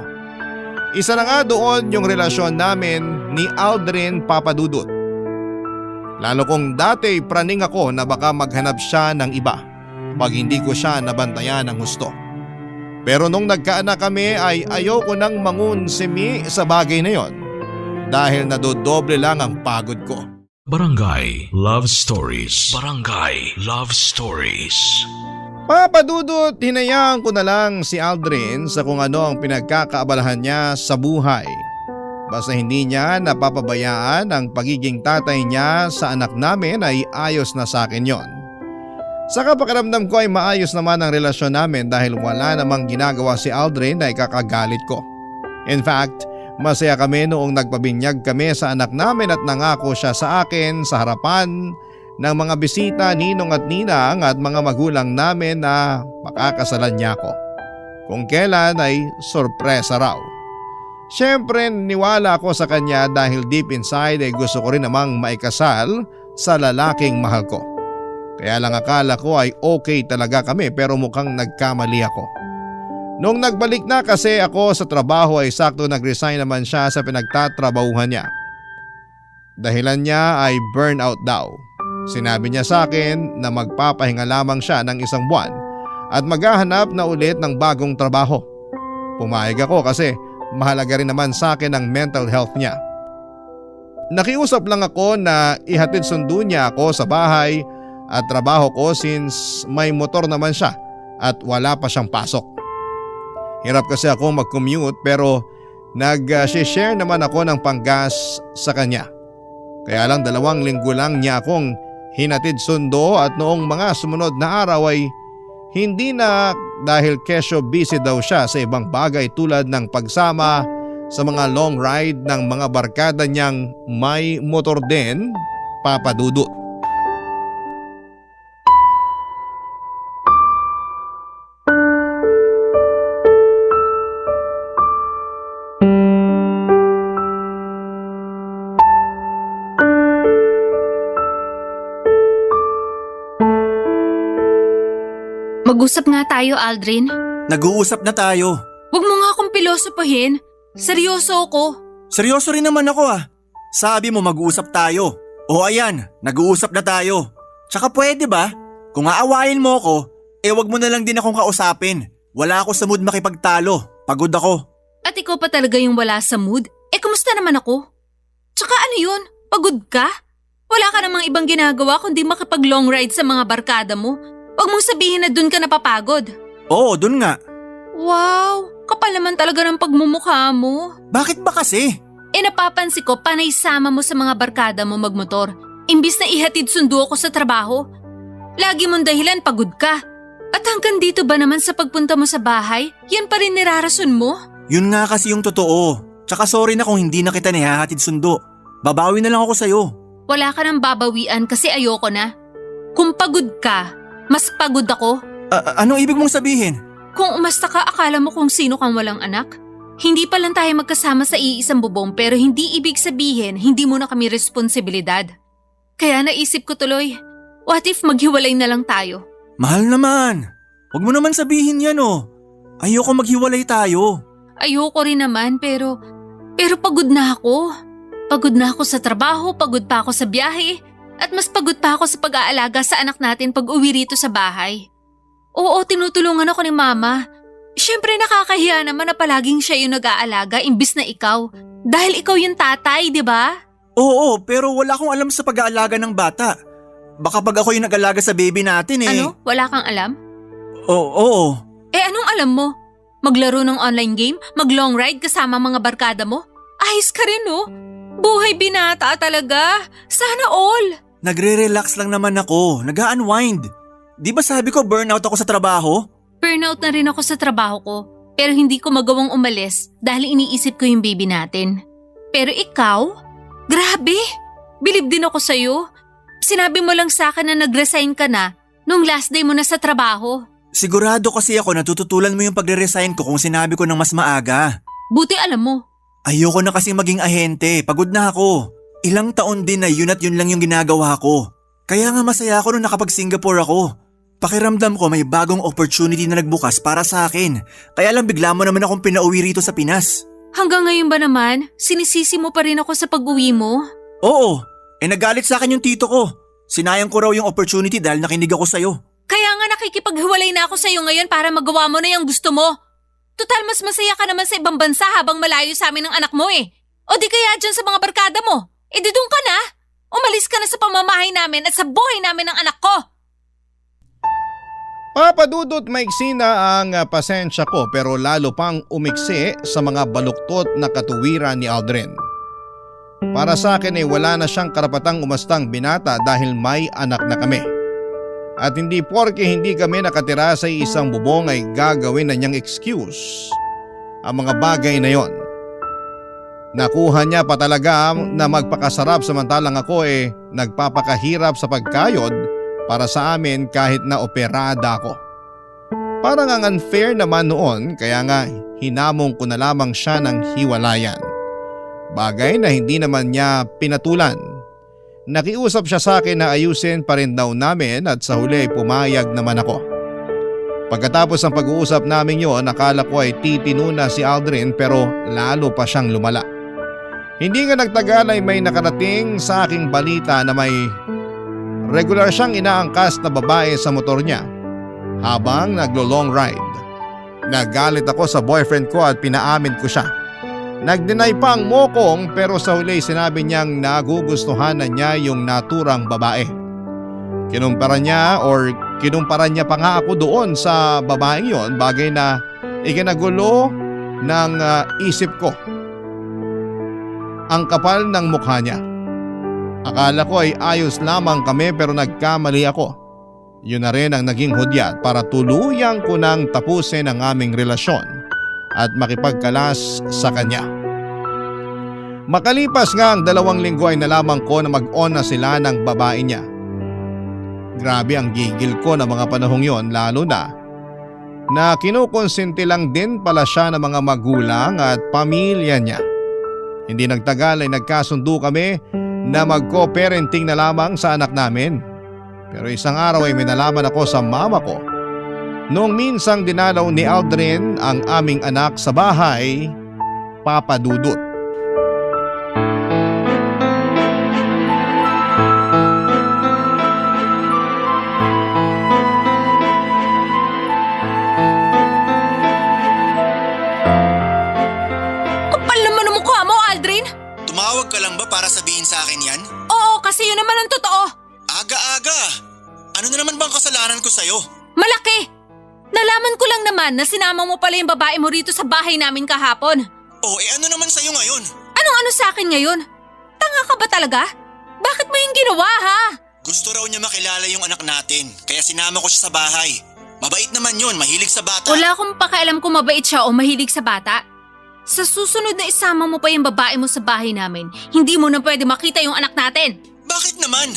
Isa na nga doon yung relasyon namin ni Aldrin Papadudut. Lalo kong dati praning ako na baka maghanap siya ng iba pag hindi ko siya nabantayan ng husto. Pero nung nagkaanak kami ay ayoko nang mangunsimi sa bagay na yon dahil nadodoble lang ang pagod ko. Barangay Love Stories. Barangay Love Stories. Papa Dudut, hinayaan ko na lang si Aldrin sa kung ano ang pinagkakaabalahan niya sa buhay. Basta hindi niya napapabayaan ang pagiging tatay niya sa anak namin ay ayos na sa akin yon. Sa pakiramdam ko ay maayos naman ang relasyon namin dahil wala namang ginagawa si Aldrin na ikakagalit ko. In fact, masaya kami noong nagpabinyag kami sa anak namin at nangako siya sa akin sa harapan ng mga bisita, ninong at ninang at mga magulang namin na makakasalan niya ako. Kung kailan ay sorpresa raw. Siyempre niwala ako sa kanya dahil deep inside ay gusto ko rin namang maikasal sa lalaking mahal ko. Kaya lang akala ko ay okay talaga kami pero mukhang nagkamali ako. Nung nagbalik na kasi ako sa trabaho ay sakto nag-resign naman siya sa pinagtatrabahuhan niya. Dahilan niya ay burnout daw. Sinabi niya sa akin na magpapahinga lamang siya ng 1 buwan at maghahanap na ulit ng bagong trabaho. Pumayag ako kasi mahalaga rin naman sa akin ang mental health niya. Nakiusap lang ako na ihatid sundo niya ako sa bahay at trabaho ko since may motor naman siya at wala pa siyang pasok. Hirap kasi ako mag-commute pero nag-share naman ako ng panggas sa kanya. Kaya lang 2 linggo lang niya akong hinatid sundo at noong mga sumunod na araw ay hindi na dahil kesyo busy daw siya sa ibang bagay tulad ng pagsama sa mga long ride ng mga barkada niyang may motor din, Papa Dudut. Mag-usap nga tayo, Aldrin. Nag-uusap na tayo. Huwag mo nga akong pilosopahin. Seryoso ako. Seryoso rin naman ako ah. Sabi mo mag-uusap tayo. O ayan, nag-uusap na tayo. Tsaka pwede ba? Kung aawayin mo ako, wag mo na lang din akong kausapin. Wala ako sa mood makipagtalo. Pagod ako. At ikaw pa talaga yung wala sa mood? Kumusta naman ako? Tsaka ano yun? Pagod ka? Wala ka namang ibang ginagawa kundi makipag-long ride sa mga barkada mo. Huwag mong sabihin na dun ka napapagod. Oo, dun nga. Wow, kapal naman talaga ng pagmumukha mo. Bakit ba kasi? Napapansin ko panay sama mo sa mga barkada mo magmotor. Imbis na ihatid sundo ako sa trabaho. Lagi mong dahilan pagod ka. At hanggang dito ba naman sa pagpunta mo sa bahay, yan pa rin nirarason mo? Yun nga kasi yung totoo. Tsaka sorry na kung hindi na kita nihahatid sundo. Babawi na lang ako sa'yo. Wala ka nang babawian kasi ayoko na. Kung pagod ka, mas pagod ako. Anong ibig mong sabihin? Kung umasta ka, akala mo kung sino kang walang anak? Hindi pa lang tayo magkasama sa iisang bubong pero hindi ibig sabihin hindi mo na kami responsibilidad. Kaya naisip ko tuloy, what if maghiwalay na lang tayo? Mahal naman. Huwag mo naman sabihin yan oh. Ayoko maghiwalay tayo. Ayoko rin naman pero pagod na ako. Pagod na ako sa trabaho, pagod pa ako sa biyahe, at mas pagod pa ako sa pag-aalaga sa anak natin pag uwi rito sa bahay. Oo, tinutulungan ako ni Mama. Siyempre nakakahiya naman na palaging siya yung nag-aalaga imbis na ikaw. Dahil ikaw yung tatay, di ba? Oo, pero wala akong alam sa pag-aalaga ng bata. Baka pag ako yung nag-alaga sa baby natin eh. Ano? Wala kang alam? Oo. Anong alam mo? Maglaro ng online game? Mag-long ride kasama mga barkada mo? Ayos ka rin oh. Buhay binata talaga. Sana all. Nagre-relax lang naman ako. Nag-unwind. Di ba sabi ko burnout ako sa trabaho? Burnout na rin ako sa trabaho ko. Pero hindi ko magawang umalis dahil iniisip ko yung baby natin. Pero ikaw? Grabe! Bilib din ako sa'yo. Sinabi mo lang sa akin na nag-resign ka na nung last day mo na sa trabaho. Sigurado kasi ako natututulan mo yung pagre-resign ko kung sinabi ko ng mas maaga. Buti alam mo. Ayoko na kasing maging ahente. Pagod na ako. Ilang taon din na yun at yun lang yung ginagawa ko. Kaya nga masaya ako nung nakapag-Singapore ako. Pakiramdam ko may bagong opportunity na nagbukas para sa akin. Kaya lang bigla mo naman akong pinauwi rito sa Pinas. Hanggang ngayon ba naman, sinisisi mo pa rin ako sa pag-uwi mo? Oo. Nagalit sa akin yung tito ko. Sinayang ko raw yung opportunity dahil nakinig ako sa'yo. Kaya nga nakikipaghiwalay na ako sa'yo ngayon para magawa mo na yung gusto mo. Total mas masaya ka naman sa ibang bansa habang malayo sa amin ng anak mo eh. O di kaya dyan sa mga barkada mo? Di doon ka na. Umalis ka na sa pamamahay namin at sa buhay namin ng anak ko. Papadudot maiksi na ang pasensya ko pero lalo pang umiksi sa mga baluktot na katuwiran ni Aldrin. Para sa akin wala na siyang karapatang umastang binata dahil may anak na kami. At hindi porke hindi kami nakatira sa isang bubong ay gagawin na niyang excuse ang mga bagay na yon. Nakuha niya pa talaga na magpakasarap samantalang ako nagpapakahirap sa pagkayod para sa amin kahit na operada ako. Parang ang unfair naman noon kaya nga hinamong ko na lamang siya ng hiwalayan. Bagay na hindi naman niya pinatulan. Nakiusap siya sa akin na ayusin pa rin daw namin at sa huli ay pumayag naman ako. Pagkatapos ng pag-uusap namin yon, nakala ko ay titino na si Aldrin pero lalo pa siyang lumala. Hindi nga nagtagal ay may nakarating sa aking balita na may regular siyang inaangkas na babae sa motor niya habang naglo-long ride. Nagalit ako sa boyfriend ko at pinaamin ko siya. Nag-deny pa ang mokong pero sa huli sinabi niyang nagugustuhan na niya yung naturang babae. Kinumpara niya pa nga ako doon sa babaeng yon, bagay na ikinagulo ng isip ko. Ang kapal ng mukha niya. Akala ko ay ayos lamang kami pero nagkamali ako. Yun na rin ang naging hudyat para tuluyang ko nang tapusin ang aming relasyon at makipagkalas sa kanya. Makalipas nga ang 2 linggo ay nalaman ko na mag-on na sila ng babae niya. Grabe ang gigil ko na mga panahong yon lalo na kinukonsente lang din pala siya ng mga magulang at pamilya niya. Hindi nagtagal ay nagkasundo kami na mag-co-parenting na lamang sa anak namin. Pero isang araw ay may nalaman ako sa mama ko Noong minsang dinalaw ni Aldrin ang aming anak sa bahay, Papa Dudut. Kapal naman ang mukha mo, Aldrin! Tumawag ka lang ba para sabihin sa akin yan? Oo, kasi yun naman ang totoo. Aga-aga! Ano na naman bang kasalanan ko sa'yo? Malaki! Nalaman ko lang naman na sinama mo pala yung babae mo rito sa bahay namin kahapon. Oh, ano naman sa'yo ngayon? Anong sa akin ngayon? Tanga ka ba talaga? Bakit mo yung ginawa, ha? Gusto raw niya makilala yung anak natin, kaya sinama ko siya sa bahay. Mabait naman yun, mahilig sa bata. Wala akong pakialam kung mabait siya o mahilig sa bata. Sa susunod na isama mo pa yung babae mo sa bahay namin, hindi mo na pwede makita yung anak natin. Bakit naman?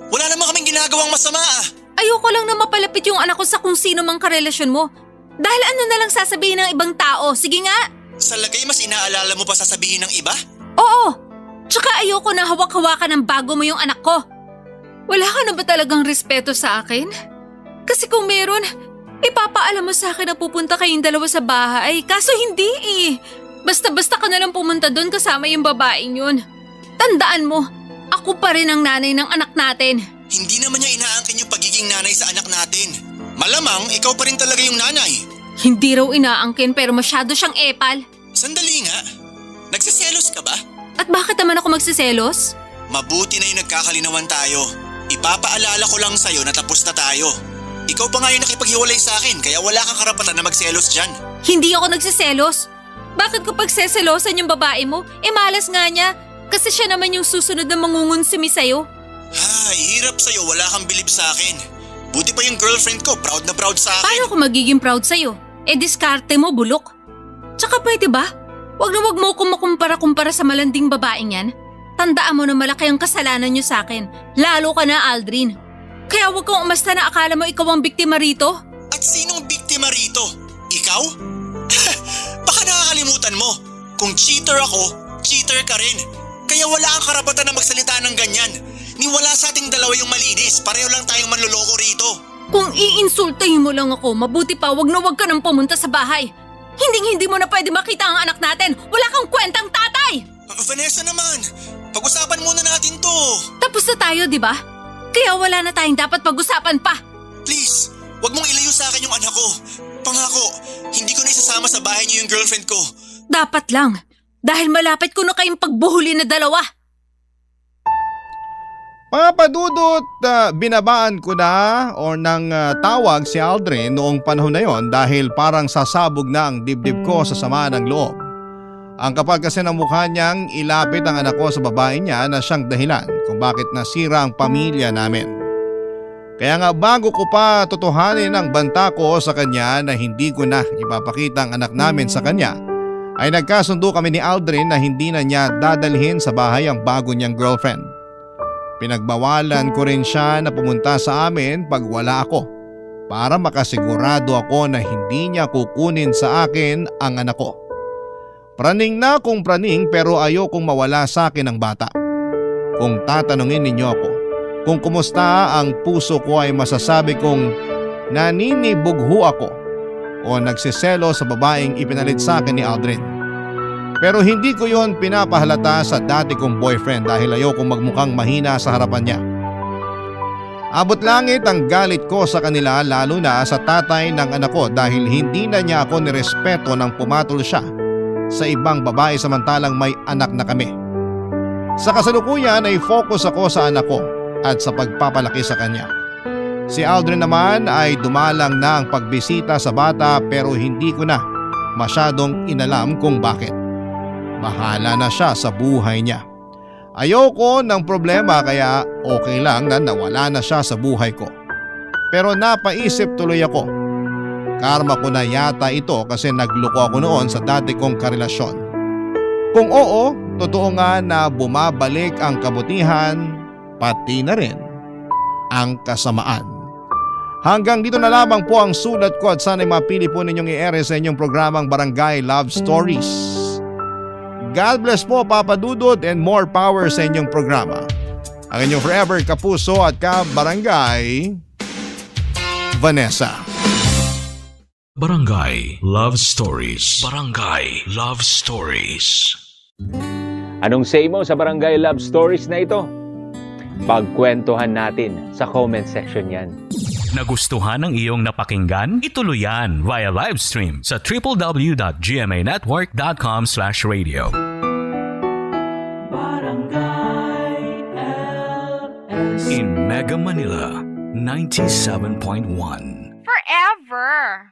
Wala naman kaming ginagawang masama ah. Ayoko lang na mapalapit yung anak ko sa kung sino mang karelasyon mo. Dahil ano na lang sasabihin ng ibang tao, sige nga. Sa lagay mas inaalala mo pa sasabihin ng iba? Oo! Tsaka ayoko na hawak-hawakan ng bago mo yung anak ko. Wala ka na ba talagang respeto sa akin? Kasi kung meron, ipapaalam mo sa akin na pupunta kayong dalawa sa bahay. Kaso hindi eh. Basta-basta ka na lang pumunta doon kasama yung babaeng yun. Tandaan mo, ako pa rin ang nanay ng anak natin. Hindi naman niya inaangkin yung pagiging nanay sa anak natin. Malamang ikaw pa rin talaga yung nanay. Hindi raw inaangkin pero masyado siyang epal. Sandali nga. Nagsiselos ka ba? At bakit naman ako magsiselos? Mabuti na yung nagkakalinawan tayo. Ipapaalala ko lang sa'yo na tapos na tayo. Ikaw pa nga yung nakipaghiwalay sa akin kaya wala kang karapatan na magselos dyan. Hindi ako nagsiselos. Bakit ko pagseselosan yung babae mo? Malas nga niya. Kasi siya naman yung susunod na mangungunsumi sa'yo. Ay, hirap sa'yo, wala kang bilib sa akin. Buti pa yung girlfriend ko, proud na proud sa akin. Paano ko magiging proud sa'yo? Diskarte mo, bulok. Tsaka pwede ba? Wag mo akong makumpara-kumpara sa malanding babaeng yan. Tandaan mo na malaki ang kasalanan niyo sa akin. Lalo ka na, Aldrin. Kaya wag kang umasta na akala mo ikaw ang biktima rito. At sinong biktima rito? Ikaw? Baka nakakalimutan mo. Kung cheater ako, cheater ka rin. Kaya wala kang karapatan na magsalita ng ganyan. Ni wala sa ating dalawa yung malinis, pareho lang tayong manloloko rito. Kung iinsultahin mo lang ako, mabuti pa wag na wag ka nang pumunta sa bahay. Hindi mo na pwede makita ang anak natin. Wala kang kwentang tatay! Vanessa naman, pag-usapan muna natin to. Tapos na tayo, di ba? Kaya wala na tayong dapat pag-usapan pa. Please, wag mong ilayo sa akin yung anak ko. Pangako, hindi ko na isasama sa bahay niyo yung girlfriend ko. Dapat lang. Dahil malapit ko na kayong pagbuhuli na dalawa. Papa Dudut, binabaan ko na o nang tawag si Aldrin noong panahon na yon dahil parang sasabog na ang dibdib ko sa sama ng loob. Ang kapal kasi ng mukha niyang ilapit ang anak ko sa babae niya na siyang dahilan kung bakit nasira ang pamilya namin. Kaya nga bago ko pa totohanin ang banta ko sa kanya na hindi ko na ipapakita ang anak namin sa kanya, ay nagkasundo kami ni Aldrin na hindi na niya dadalhin sa bahay ang bago niyang girlfriend. Pinagbawalan ko rin siya na pumunta sa amin pag wala ako para makasigurado ako na hindi niya kukunin sa akin ang anak ko. Praning na kung praning pero ayokong mawala sa akin ang bata. Kung tatanungin ninyo ako kung kumusta ang puso ko ay masasabi kong naninibugho ako o nagsiselo sa babaeng ipinalit sa akin ni Aldrin. Pero hindi ko yon pinapahalata sa dati kong boyfriend dahil ayokong magmukhang mahina sa harapan niya. Abot langit ang galit ko sa kanila lalo na sa tatay ng anak ko dahil hindi na niya ako nirespeto nang pumatol siya sa ibang babae samantalang may anak na kami. Sa kasalukuyan ay focus ako sa anak ko at sa pagpapalaki sa kanya. Si Aldrin naman ay dumalang na ang pagbisita sa bata pero hindi ko na masyadong inalam kung bakit. Bahala na siya sa buhay niya. Ayoko ng problema kaya okay lang na nawala na siya sa buhay ko. Pero napaisip tuloy ako. Karma ko na yata ito kasi nagloko ako noon sa dati kong karelasyon. Kung oo, totoo nga na bumabalik ang kabutihan, pati na rin ang kasamaan. Hanggang dito na lamang po ang sulat ko at sana'y mapili po ninyong i-air sa inyong programang Barangay Love Stories. God bless po Papa Dudut and more power sa inyong programa. Ang inyong forever kapuso at ka-barangay, Vanessa. Barangay Love Stories. Barangay Love Stories. Anong say mo sa Barangay Love Stories na ito? Pagkwentuhan natin sa comment section yan. Nagustuhan ng iyong napakinggan? Ituloy yan via live stream sa www.gmanetwork.com/radio. In Mega Manila, 97.1. Forever.